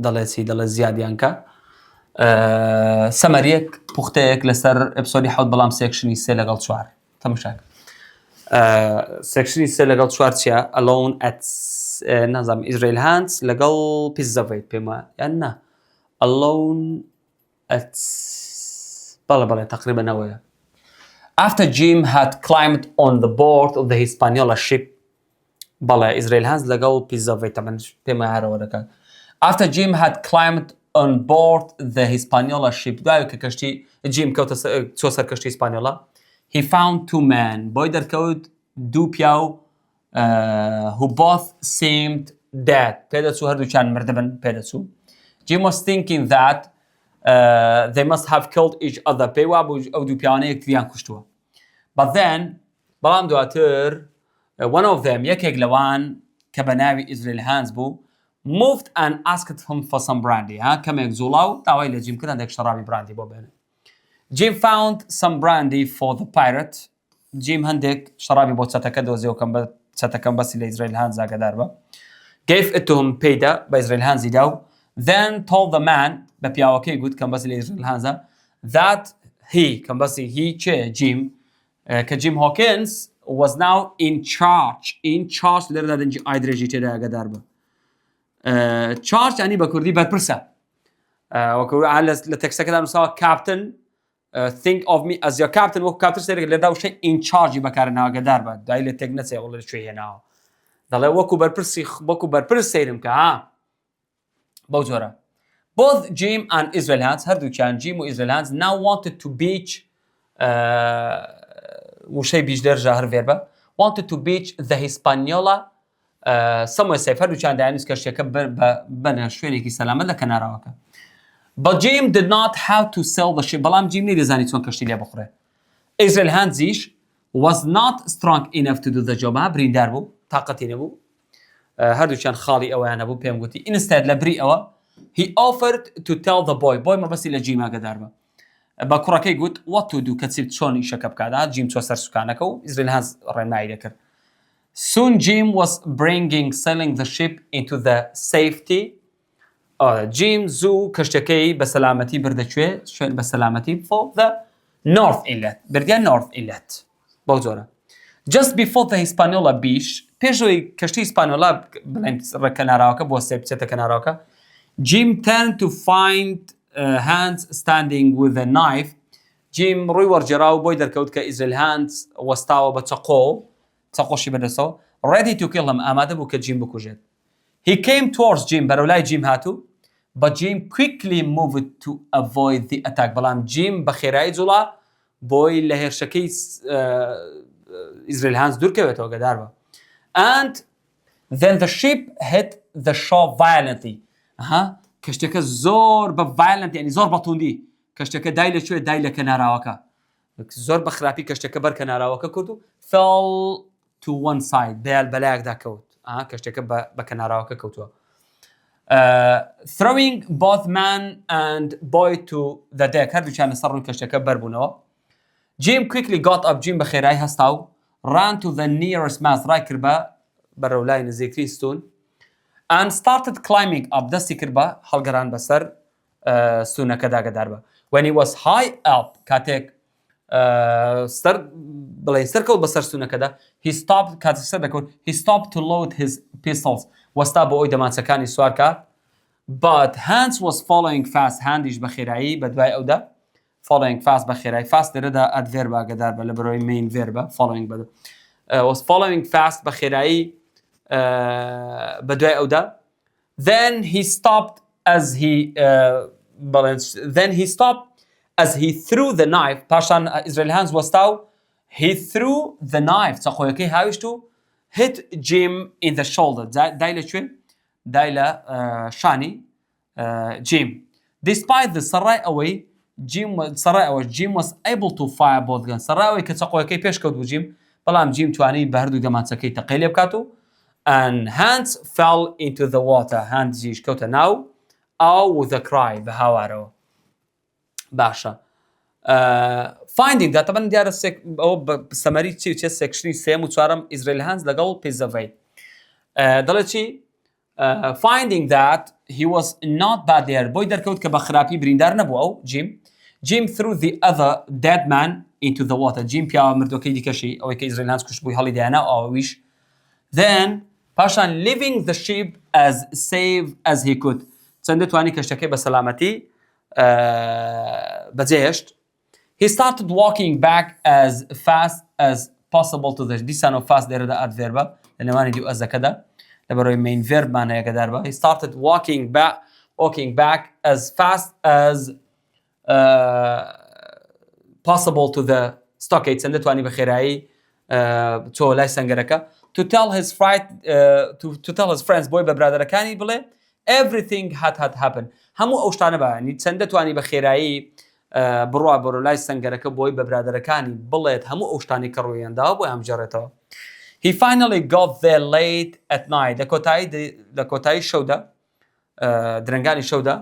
دەڵێسی دەڵێ زیادیانکە سەمەریەک پوختەیەک لەسەر ئەپسۆدی 7 بەڵام سێکشنی 3 لەگەڵ 4 تەماشاکە سێکشنی 3 لەگەڵ 4 چیە alone at نازانم ئیزرائیل هانس لەگەڵ پیزەڤیت پێمە یان نا alone at بەڵێ تقریبا ئەوەیە After Jim had climbed on the board of the Hispaniola ship بەڵێ ئیزرائیل هانس لەگەڵ پیزەڤیت تەمەن پێمە هەرەوە دەکات After Jim had climbed on board the Hispaniola ship دوای کە کەشتی جیم کەوتە چۆ سەر کەشتی ئیسپانیۆلا he found two men بۆی دەرکەوت دوو پیاو who both seemed dead پێدەچوو هەردووچیان مردبن پێدەچوو Jim was thinking that they must have killed each other پێی وابوو ئەو دوو پیاوانە یەکتریان کوشتووە but then بەڵام دواتر one of them یەکێک لەوان کە بە ناوی ئیزرائیل هانس بوو moved and asked him for some brandy کەمێک زوڵاو داوای لە جیم کردن دێک شەرابی براندی بۆ بێنێ Jim found some brandy for the pirate جیم هەندێک شەرابی بۆ چەتەکە دۆزیەوە کەم بە چەتەکەم بەسی لە ئیزرائیل هانس ئاگادار بە gave it to him پێیدا بە ئیزرائیل هانسی دا و then told the man بە پیاوەکەی گوت کەم بەسی لە ئیزرائیل هانسە that he کەم بەسی he چێ جیم کە جیم هۆکینز was now in charge لێرەدا دەنجی ئایدرێژی تێدا ئاگادار بە charge ینی بە کوردی بەرپرسە وەکو لە تێکستەکەدا نووساوە captain think of me as your captain وەکو کاپتن سێرێک لێدا وشەی in charge بەکارێناوە ئاگادار بە دوای لە تێک نەچێ وڵێ شوێ هێناوە دەڵێ وەکو بەرپرس سەیرم کە بەو جۆرە both Jim and Israel Hands هەردووکیان جیم و ئیزرائیل هانس now wanted to beach وشەی بیشدەرژە هەرڤێر بە wanted to beach the Hispaniola somewhere safe هەردووچیان دایانویست کەشتێکە بەنە شوێنێکی سەلامەت لە کەناراوەکە but Jim did not have to sell the ship بەڵام جیم نەیدەزانی چۆن کەشتی لێ بخورێ ئیزرائیل هانزیش was not strong enough to do the job بریندار بوو تاقەتی نەبوو هەردووچیان خاڵی ئەویان هەبوو پێم گوتی instead لە بری ئەوە he offered to tell the boy مەبەستی لە جیم ئاگادار بە بە کوڕەکەی گوت what to do کەچی چۆن ئیشەکە بکات جیم چۆ سەر سوکانەکە و ئیزرائیل هانز ڕێنمایی دەکرد soon Jim was sailing the ship into the safety جیم زوو کەشتەکەی بە سەلامەتی بردەکوێ شوێن بە سەلامەتی for the north inlet بردیان north inlet بەو جۆرە just before the Hispaniola beach پێشەوەی کەشتی ئیسپانیۆلا بڵێن ڕێکەناراوەکە بۆ سێ بچێتە کەناراوەکە Jim turned to find Hands standing with a knife جیم ڕووی وەرجێرا و بۆی دەرکەوت کە ئیزرائیل هانس وەستاوە بە چەقۆشی بەدەستەوە ready to kill him ئامادە بوو کە جیم بکوژێت he came towards Jim بەرەولای جیم هاتوو but Jim quickly moved to avoid the attack بەڵام جیم بە خێرایی جوڵا بۆی لە هێرشەکەی ئیزرائیل هانس دوورکەوێتەوە گەدار بە and then the ship hit the shore violently کەشتەکە زۆر بە violent یعنی زۆر بەتوندی کەشتەکە دای لەکوێ دای لە کەناراوەکە زۆر بە خراپی کەشتەکە بەر کەناراوەکە کەوت و fell to one side دەیال بەلایەکدا کەوت کەشتەکە بە کەناراوەکە کەوتووە throwing both man and boy to the deck هەردووچیان لەسەر ڕووی کەشتەکە بەربوونەوە Jim quickly got up جیم بە خێرایی هەستا و ran to the nearest mast ڕای کرد بە بەرەولای نزیکترین ستون and started climbing up دەستی کرد بە هەڵگەران بەسەر ستونەکەدا گەدار بە when he was high up کاتێک بڵێ سەرکەوت بەسەر ستونەکەدا he stopped کاتێک سەر دەکەوت he stopped to load his pistols وەستا بۆ ئەوی دەمانچەکانی سوار کات but Hans was following fast هاندیش بە خێرایی بە دوای ئەودا following fast بە خێرایی fast دەرەدا adverb ئاگادار بە لە بەرەوەی main verb following بەدە was following fast بە خێرایی بە دوای ئەودا then he stopped as he threw the knife پاشان ئیزرائیل هانس وەستا و he threw the knife تقويكي هاوشتو hit Jim in the shoulder دايلة شو دايلة شاني Jim despite the سراي away Jim was able to fire both guns سراي كتقويكي بيش كودو Jim بلام Jim تواني بهردو جماعتكي تقيلي بكاتو and Hans fell into the water Hans جيش كوتا now أو with a cry بهاوارو باشا finding that طبعا ديار او بسماري تشي سكشني سيم وتوارم إسرائيل هانز لقول بيزافي دلتشي finding that he was not bad there بوي دركوت كبخرابي بريندار نبو أو Jim threw the other dead man into the water Jim بيا مردوكي دي كشي أو كي إسرائيل هانز كش بوي هالي ديانا أو ويش then باشان leaving the ship as safe as he could سندت واني كشتكي بسلامتي بزيشت he started walking back as fast as possible to the ديسانو fast there the adverb لأن ما نديو أزا كده لبروي main verb معناه كده he started walking back as fast as possible to the stockade سندت واني بخيراي تو لا سنجركا to tell his to tell his friends boy ببرادر كاني بله everything had happened همو أوشتانه بقى يعني سندت واني بخيراي برو لاي سنگرەکە بۆی بە برادەرەکانی بڵێت هەموو ئەو شتانی کە ڕوویاندا بۆی هەمجێڕێتەوە he finally got there late at night لە کۆتایی شەودا درەنگانی شەودا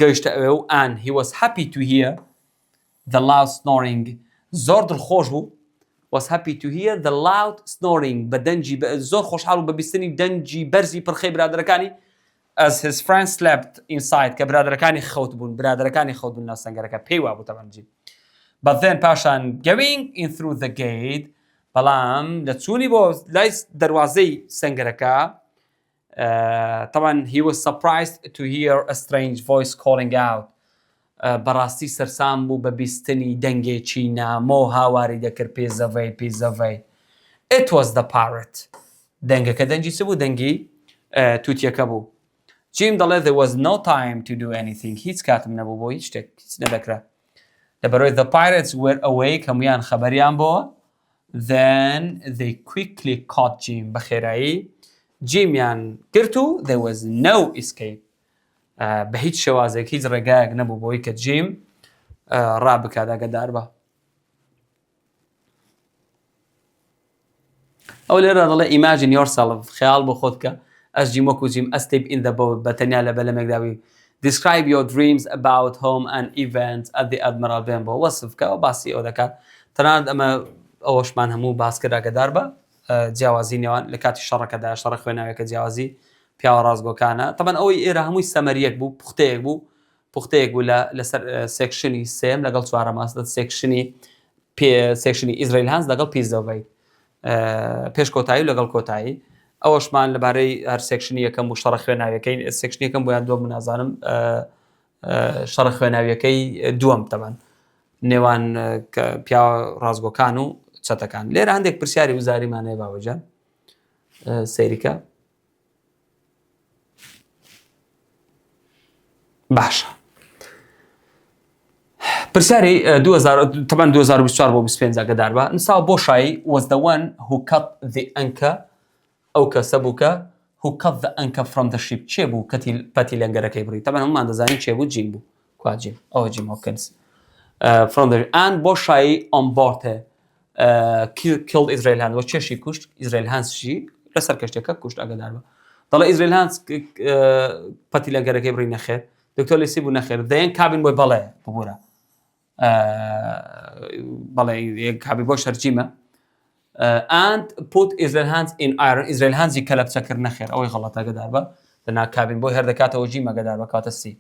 گەیشتە ئەوێ و and he was happy to hear the loud snoring زۆر دڵخۆش بوو was happy to hear the loud snoring بە دەنجی زۆر خۆشحاڵ بوو بە بیستنی دەنجی بەرزی پڕخەی برادەرەکانی as his friends slept inside كبرادركاني خوت بون ناس سنگركا بيوا بو طبعا جي but then باشان going in through the gate بلام لتسوني بو لايس دروازي سنگركا طبعا he was surprised to hear a strange voice calling out براسي سرسام بو ببستني دنگي چينا مو هاواري دكر بيزافي it was the parrot دنگا كدنجي سبو دنگي توتيا كابو Jim دەڵێ there was no time to do anything هیچ کاتم نەبوو بۆ هیچ شتێک هیچ نەدەکرا لەبەرەوەی the pirates were awake هەمویان خەبەریان بۆ then they quickly caught Jim بەخێرایی جیمیان گرت و there was no escape بە هیچ شێوازێک هیچ ڕێگایەک نەبوو بۆی کە جیم ڕابکات ئاگادار بە ئەو لێرە دەڵێ imagine yourself خەیاڵ بۆ خۆت کە as Jim وەکو Jim asleep in the boat بەتەنیا لە بەلەمێکداوی describe your dreams about home and events at the Admiral Benbow وەصفکە و باسی ئەو دەکات تەنانەت ئەمە ئەوەشمان هەموو باس کرد ئاگادار بە جیاوازی نێوان لە کاتی شەڕەکەدا شەڕە خوێناویەکە جیاوازی پیاوە ڕازگۆکانە طبعا ئەوەی ئێرە هەمووی سەمەریەک بوو پوختەیەک بوو لەسەر سێکشنی سێم لەگەڵ چوارە ماستە سێکشنی ئیزرائیل هانز لەگەڵ پیزەڤەی پێش کۆتایی و لەگەڵ کۆتایی ئەوەشمان لەبارەی هەر سێکشنی یەکەم و شەڕە خوێناویەکەی سێکشنی یەکەم بۆیان دووەم نازانم شەڕە خوێناویەکەی دووەم تەمان نێوان پیاوە ڕازگۆکان و چەتەکان لێرە هەندێک پرسیاری وزاریمانەیە باوەجان سەیریکە باشە پرسیاری 2024 بۆ 25 ئاگادار بە نساو بۆشایی was the one who cut the anchor ئەو کەسە بووکە who cut the anchor from the ship چێ بوو پەتی لەنگەرەکەی بڕی طبعا هەمومان دەزانین چێ بوو جیم بوو کوا جیم ئەوە جیم هۆکینز from the and بۆشایی on board killed Israel Hands و چێشی کوشت ئیزرائیل هانزشی لەسەر کەشتێکە کوشت ئاگادار بە دەڵێ ئیزرائیل هانز پەتی لەنگەرەکەی بڕی نەخێر دکتۆر لیسی بوو نەخێر دەیان کابین بۆی بەڵێ ببوورە بەڵێ کابی بۆ شەرجیمە and put Israel Hands in iron Israel Hands کەلەپچەکرد نەخێر ئەوەی غەڵەت ئاگادار بە لەنا کابین بۆی هەردەکاتەوە جیم ئاگادار بە کاتە سی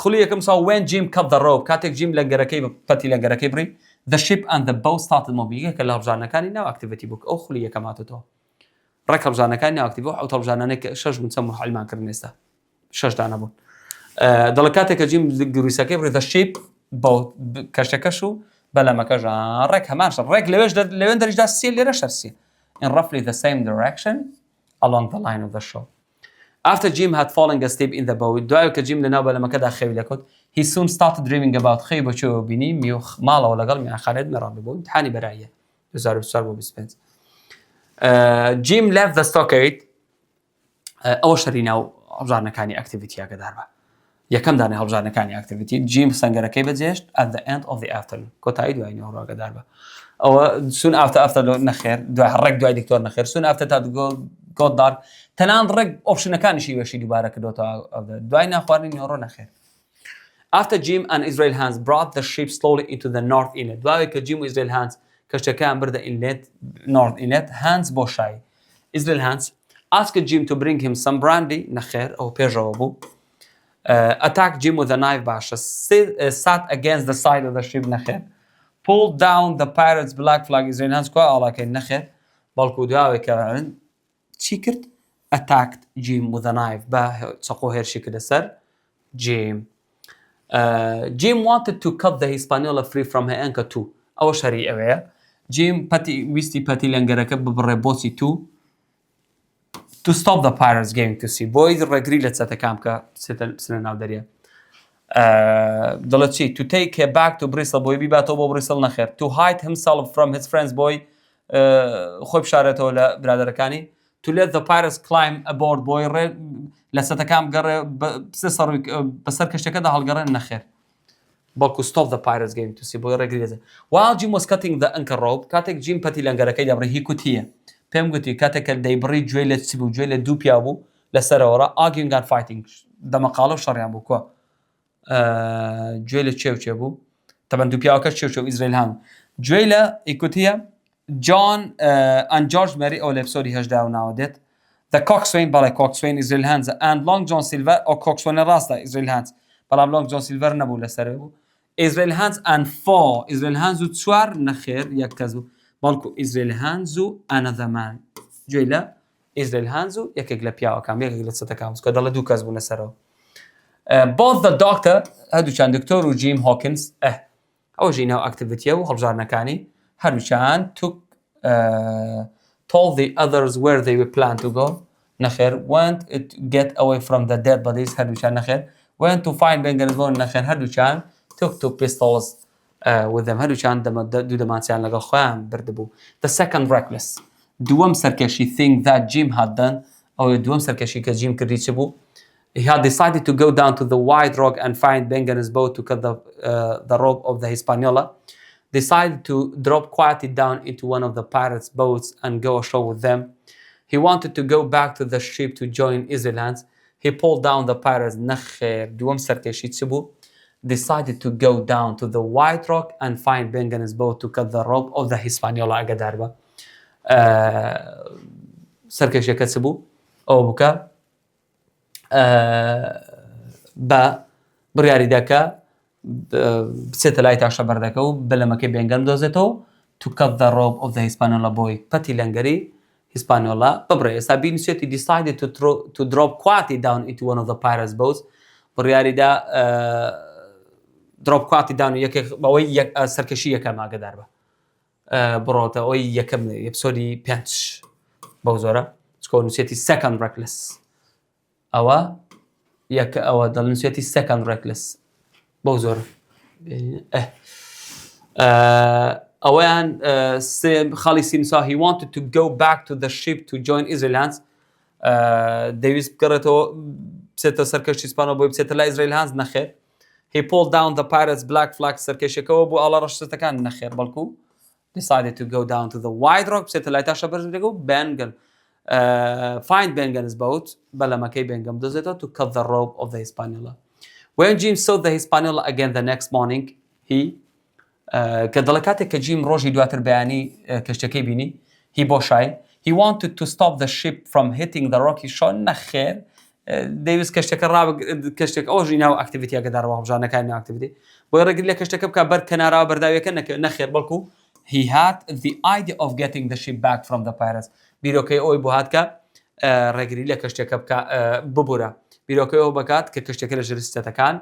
خولی یەکەم ساڵ when Jim cut the rope کاتێک جیم لەنگەرەکەی پەتی لەنگەرەکەی بڕی the ship and the boat started moving کە لە هەڵبژانەکانی ناو ئاکتیڤیتی بوو ئەو خولی یەکەم هاتووەتەوە ڕێک هەڵبژانەکانی ناو ئاکتیڤ ئەو هەڵبژانانەی شەش بوون چەند مرحلەمان کردن ئێستا شەش دانە بوون دەڵێ کاتێک کە جیم گرویسەکەی بڕی the ship boat کەشتەکەش و بەلەمەکەش ڕێک هەمانش ڕێک لەوێن دەریشدا سێ لێرە شەر سێ in roughly the same direction along the line of the shore After Jim had fallen asleep in the boat, دوای کە جیم لەناو بەلەمەکەدا خەوی لەکەوت, he soon started dreaming about خەوی بۆ چێوە بینی ماڵەوە لەگەڵ میانخانەت مێڕابێ بۆ امتحانی بەرایە 2024 بۆ 25. Jim left the stockade. ئەوە شەری ناو هەڵبژارنەکانی ئەکتیڤیتیاکە داربە. یەکەم دانێ هەڵبژارنەکانی ئەکتیڤیتی جیم سەنگەرەکەی بەجێشت at the end of the afternoon. کۆتایی دوای نیوەڕۆکە داربە. ئەوە soon after نەخێر دوای ڕێک دوای دکتۆر نەخێر soon after تا got dark تەنان ڕێک ئۆپشنەکانیشی وێشی دووبارە کردوتەوە دوای ناخواردنی نیوەڕۆ نەخێر. After Jim and Israel Hands brought the ship slowly into the North Inlet. دوای کە جیم و Israel Hands کەشتەکەیان بردە inlet North Inlet Hands بۆ شای. Israel Hands asked Jim to bring him some brandy نەخێر ئەو پێشەوە بوو. Attacked Jim with a knife باشە sat against the side of the ship نەخێر. Pulled down the pirates black flag Israel Hands کوا ئاڵاکەی نەخێر بەڵکو دوای کە چی کرد؟ Attacked Jim with a knife بە چەقۆ هێرشی کردە سەر Jim. Jim wanted to cut the Hispaniola free from her anchor too. ئەوە شەری ئەوەیە. Jim ویستی پەتی لەنگەرەکە ببڕێ بۆچی to stop the pirates going to sea. بۆی ڕێگری لە چەتەکان بکە بچنە ناو دەریە. دەڵێت چی؟ To take her back to Bristol بۆی بیباتەوە بۆ بریسل نەخێر. To hide himself from his friends بۆی خۆی بشارێتەوە لە برادەرەکانی. To let the pirates climb aboard بۆی ڕێ لە چەتەکان بگەڕێ بەسەر کەشتەکەدا هەڵگەڕێن نەخێر. بەڵکو stop the pirates going to sea بۆی ڕێگری لێزە. While Jim was cutting the anchor rope کاتێک جیم پەتی لەنگەرەکەی دەبڕێ هی کوتیە. پێم گوتی کاتێککە دەیبڕی گوێ لە چی بوو گوێ لە دوو پیا بوو لەسەرەوەڕە arguing and fighting دەمەقاڵە و شەڕیان بوو کووە گوێ لە چێ بوو تەبەن دوو پیاوەکە چێ ئیزرائیل هەن گوێ لە ئیکوتیە John and George Mary ئەو لە ئەپسۆدی 18 و ناوە دێت the coxswain بەڵێ coxswain Israel Hands and Long John Silver ئەو coxswain ڕاستە Israel Hands بەڵام Long John Silver نەبوو لەسەر بوو Israel Hands and 4 Israel Hands و 4 نەخێر یەک کەس بوو بەڵکو Israel Hands و another man گوێ لە Israel Hands و یەکێک لە پیاوەکان یەکێک لە چەتەکان کە دەڵێ دوو کەس بوو لەسەرەوە both the doctor هەردووچیان دکتۆر و Jim Hawkins ئەوە ژی ناو ئەکتیڤیتیە و هەڵبژارنەکانی هەردووچیان told the others where they were planned to go نەخێر went to get away from the dead bodies هەردووچیان نەخێر went to find Bengal نەخێر هەردووچیان took two pistols with them هەردووچیان دوو دەمانچیان لەگەڵ خۆیان بردبوو the second reckless دووەم سەرکەشی thing that Jim had done ئەوەیە دووەم سەرکەشی کە جیم کردی چ بوو he had decided to go down to the wide rock and find Bengal's boat to cut the rope of the Hispaniola decided to drop quietly down into one of the pirates' boats and go ashore with them. He wanted to go back to the ship to join Israel Hands. He pulled down the pirates دوم سرکشی چی بو decided to go down to the white rock and find Bengal's boat to cut the rope of the Hispaniola ئەگەدار بە سەرکەشیەکە چ بوو ئەوە بووکە بە بڕیاری دەکە بچێتە لای تاشە بەردەکە و بەلەمەکەی بێنگەم دۆزێتەوە to cut the rope of the Hispaniola بۆی پەتی لەنگەری Hispaniola ببڕێ ئێستا بینوسێتی decided to drop quietly down into one of the pirates' boats بڕیاریدا drop quietly down ئەوەی سەرکەشی یەکەم ئاگدار بە بڕۆتە ئەوەی یەکەم ئەپسۆدی 5 بەو زۆرە چکۆ نووسێتی second reckless ئەوە دەڵنووسێتی second reckless بەو زۆر ئەوەیان خاڵی سینسا he wanted to go back to the ship to join Israel Hands دەویست بگەڕێتەوە بچێتە سەرکەشی ئیسپانیا بۆی بچێتە لای Israel Hands نەخێر he pulled down the pirates black flag سەرکەشیەکەەوە بۆ ئاڵا ڕەشتەکان نەخێر بەڵکو decided to go down to the wide rock بچێتە لای تاشە بەرزەکە و Bengal find Bengal's boat بەلەمەکەی بێنگەم دۆزێتەوە to cut the rope of the Hispaniola when Jim saw the Hispaniola again the next morning he کە دەڵێ کاتێک کە جیم ڕۆژی دواتر بەیانی کەشتەکەی بینی he بۆ شای he wanted to stop the ship from hitting the rocky shore نەخێر دەیویست کەشتەکە کەشتێک ئەوە ژی ناو ئەکتیڤیتیەکە داڕەوە هەڵبژارنەکانی ناو ئەکتیڤیتی بۆی ڕێگری لە کەشتەکە بکە بەر کەناراوە بەرداویەکە نەخێر بەڵکو he had the idea of getting the ship back from the pirates بیرۆکەی ئەوی بۆ هات کە ڕێگری لە کەشتەکە بکە ببورە بیرۆکەی ئەوە بکات کە کەشتەکە لە ژێرستەکان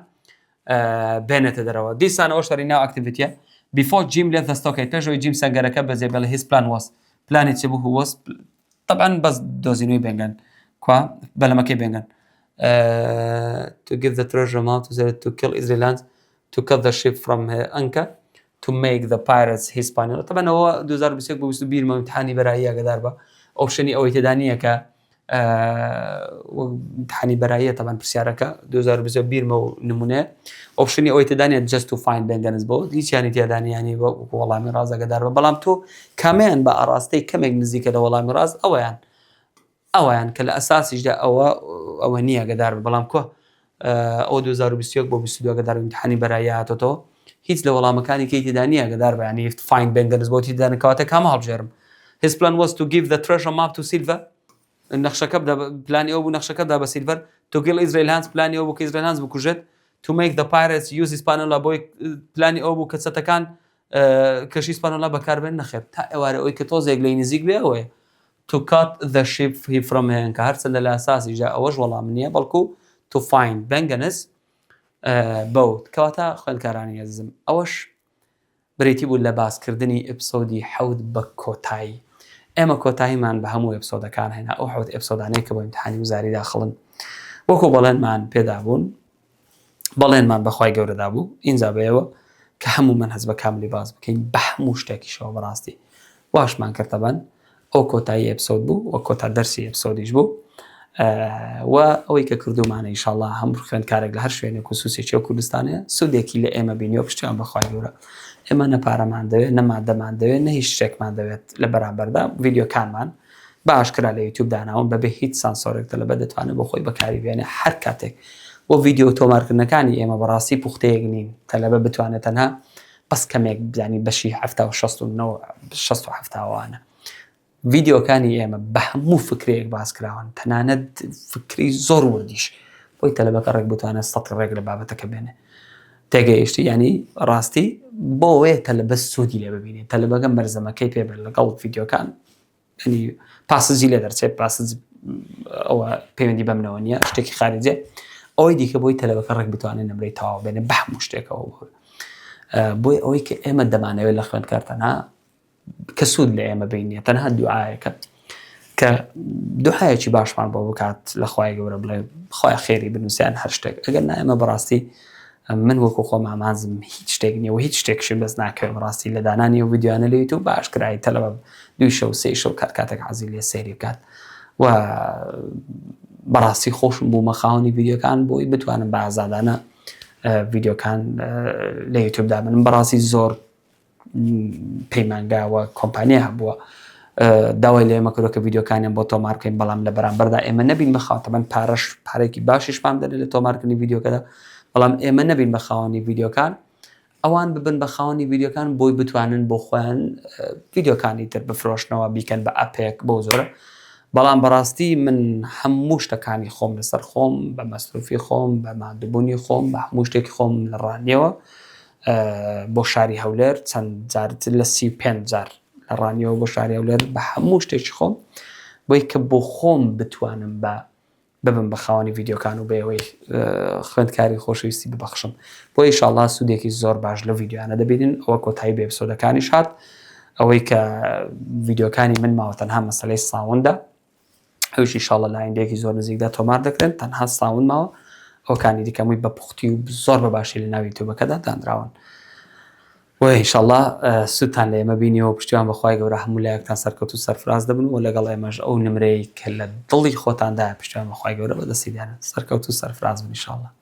بێنێتە دەرەوە دیسان ئەوە شەڕی ناو ئەکتیڤیتیە before Jim left the stockade پێشەوەی جیم سەنگەرەکە بەجێ بێڵێ his plan was plانی چ بوو was طبعا بەس دۆزینەوەی بێنگەن خوا بەلەمەکەی بێنگەن to give the treasure map to kill Israelis to cut the ship from her anchor to make the pirates Hispanic طبعا هو 2021 بۆ بیرمە امتحانی بەرایی ئەگەدار بە ئۆپشنی ئەوەی تێدانیە کە امتحانی بەراییە طبعا پرسیارەکە 2022 بیرمە و نمونەیە ئۆپشنی ئەوەی تێدانیە just to find بێنگەنز بۆ هیچیانی تێدانیانی بە وەڵامی ڕاست ئەگەدار بە بەڵام تۆ کامیان بە ئاڕاستەی کەمێک نزیکە لە وەڵامی ڕاست ئەویان کە لە ئەساسیشدا ئەوە نییە ئەگەدار بە بەڵام کۆ ئەو 2021 بۆ 22 ئەگەدار امتحانی بەرایی هاتۆتەوە هیچ لە وەڵامەکانی کەی تێدانیە ئەگەدار بە ینی find بێنگەنز بۆ تێدانە کەواتە کامە هەڵبژێرم his plan was to give the treasure map to Silver نەخشەکە پلانی ئەو بوو نەخشەکەدا بە سیلڤەر to kill Israelis پلانی ئەو بوو کە ئیزرائیلانس بکوژێت to make the pirates use Hispaniola بۆی پلانی ئەو بوو کە چەتەکان کەشی Hispaniola بەکاربێن نەخێت تا ئێوارە ئەوەی کە تۆزێک لەی نزیک بێ ئەوەیە to cut the ship from her کە هەرچەندە لە ئەساسیشدا ئەوەش وەڵام نییە بەڵکو to find بێنگەنز بەوت کەواتە خوێندکارانی عەزیزم ئەوەش بریتی بوو لە باسکردنی ئێپسۆدی 7 بە کۆتایی ئێمە کۆتاییمان بە هەموو ئێپسۆدەکان هێنا ئەو 7 ئێپسۆدانەی کە بۆ ئیمتحانی وزاری داخڵن وەکو بەڵێنمان پێدا بوون بەڵێنمان بەخوای گەورەدا بوو ئینجا بەیەوە کە هەموو من هەز بە کاملی باز بکەین بە هەموو شتێکیشەوە بەڕاستی واشمان کردەبن ئەو کۆتایی ئێپسۆد بوو وە کۆتا دەرسی ئێپسۆدیش بوو و ئەوەی کە کردومانە ئینشاڵڵا هەموو خوێندکارێک لە هەر شوێنێک و سوسێکی و کوردستانەیە سودێکی لە ئێمە بینیەوە پشتیان بەخوای گەورە ئێمە نەپارەمان دەوێت نەمادەمان دەوێت نە هیچ شتێکمان دەوێت لە بەرامبەردا ڤیدیۆکانمان بە ئاشکرا لە یوتیوب داناون بەبێ هیچ سانسۆرێک لەبە دەتوانێت بۆ خۆی بەکاری بێنێ هەر کاتێک بۆ ڤیدیۆ تۆمارکردنەکانی ئێمە بەڕاستی پوختەیەک نین کە لەبە بتوانێت تەنها بەس کەمێک بزانی بەشی 60 ڤیدیۆکانی ئێمە بە هەموو فکرێک باسکراون تەنانەت فکری زۆر وردیش بۆی تەلەبەکە ڕێک بتوانێت 100 ڕێک لە بابەتەکە بێنێ تێگەیشتی ینی ڕاستی بۆ وەیە تەلەبە سوودی لێ ببینێت تەلەبەکە مەرزەمەکەی پێبێت لەگەڵ ڤیدیۆکان ینی پاسەجی لێ دەرچێت پاسەج ئەوە پەیوەندی بەمنەوە نییە شتێکی خارجێ ئەوەی دیکە بۆی تەلەبەکە ڕێک بتوانێت نەمرەی تەواو بێنێ بە هەموو شتێکەوە بۆی ئەوەی کە ئێمە دەمانەوێت لە خوێندکار تەنها کە سوود لە ئێمە بینیە تەنها دوعایەکە کە دوعایەکی باشمان بۆ بکات لە خوای گەورە بڵێ خۆی خێری بنووسیان هەر شتێک ئەگەر نا ئێمە بەڕاستی من وەکو خۆم ئامانزم هیچ شتێک نییە و هیچ شتێکشی بەس ناکەوێت بەڕاستی لە دانانی و ڤیدیۆانە لە یوتیوب باشکرایی تەلەبە 2 شەو 3 شەو کاتێک حەزی لێ سەیری بکات و بەڕاستی خۆشم بوو مەخاوەنی ڤیدیۆکان بۆی بتوانم بە ئازادانە ڤیدیۆکان لە یوتیوبدا بنم بەڕاستی زۆر پەیمانگاوە کۆمپانیا هەبووە داوای لە ئێمە کردووە کە ڤیدیۆکانیان بۆ تۆمار بکەین بەڵام لە بەرامبەردا ئێمە نەبین بەخاتەبەن پارێکی باشیشمان دەنێت لە تۆمارکردنی ڤیدیۆکەدا بەڵام ئێمە نەبین بە خاوەنی ڤیدیۆکان ئەوان ببن بە خاوەنی ڤیدیۆکان بۆی بتوانن بۆ خۆیان ڤیدیۆکانی تر بفرۆشنەوە بیکەن بە ئەپێک بۆ زۆرە بەڵام بەڕاستی من هەموو شتەکانی خۆم لەسەر خۆم بە مەسروفی خۆم بە مادەبوونی خۆم بە هەموو شتێکی خۆم لە ڕانیەوە بۆ شاری هەولێر چەند جارت لە 35 جار لە ڕانیەوە بۆ شاری هەولێر بە هەموو شتێکی خۆم بۆی کە بۆ خۆم بتوانم ببم بە خاوەنی ڤیدیۆکان و بەوەی خوێندکاری خۆشەویستی ببەخشم بۆ ئینشاڵڵا سودێکی زۆر باش لە ڤیدیۆانە دەبینن ئەوە کۆتایی بە ئێپسۆدەکانیش هات ئەوەی کە ڤیدیۆکانی من ماوە تەنها مەسەلەی ساوندە ئەوش ئینشاڵڵا لە ئایندەیەکی زۆر نزیکدا تۆمار دەکرێن تەنها ساوند ماوە ئەوکانی دیکەمووی بە پوختی و زۆر بەباشی لە ناوی یوتیوبەکەدا دانراون و ئینشاڵڵا سوودتان لە ئێمە بینیەوە پشتیوان بەخوای گەورە هەموو لایەکتان سەرکەوت و سەرفراز دەبن و لەگەڵ ئێمەش ئەو نمرەی کە لە دڵی خۆتاندایە پشتیوان بەخوای گەورە بەدەستیدانن سەرکەوت و سەرفراز بن ئینشاڵڵا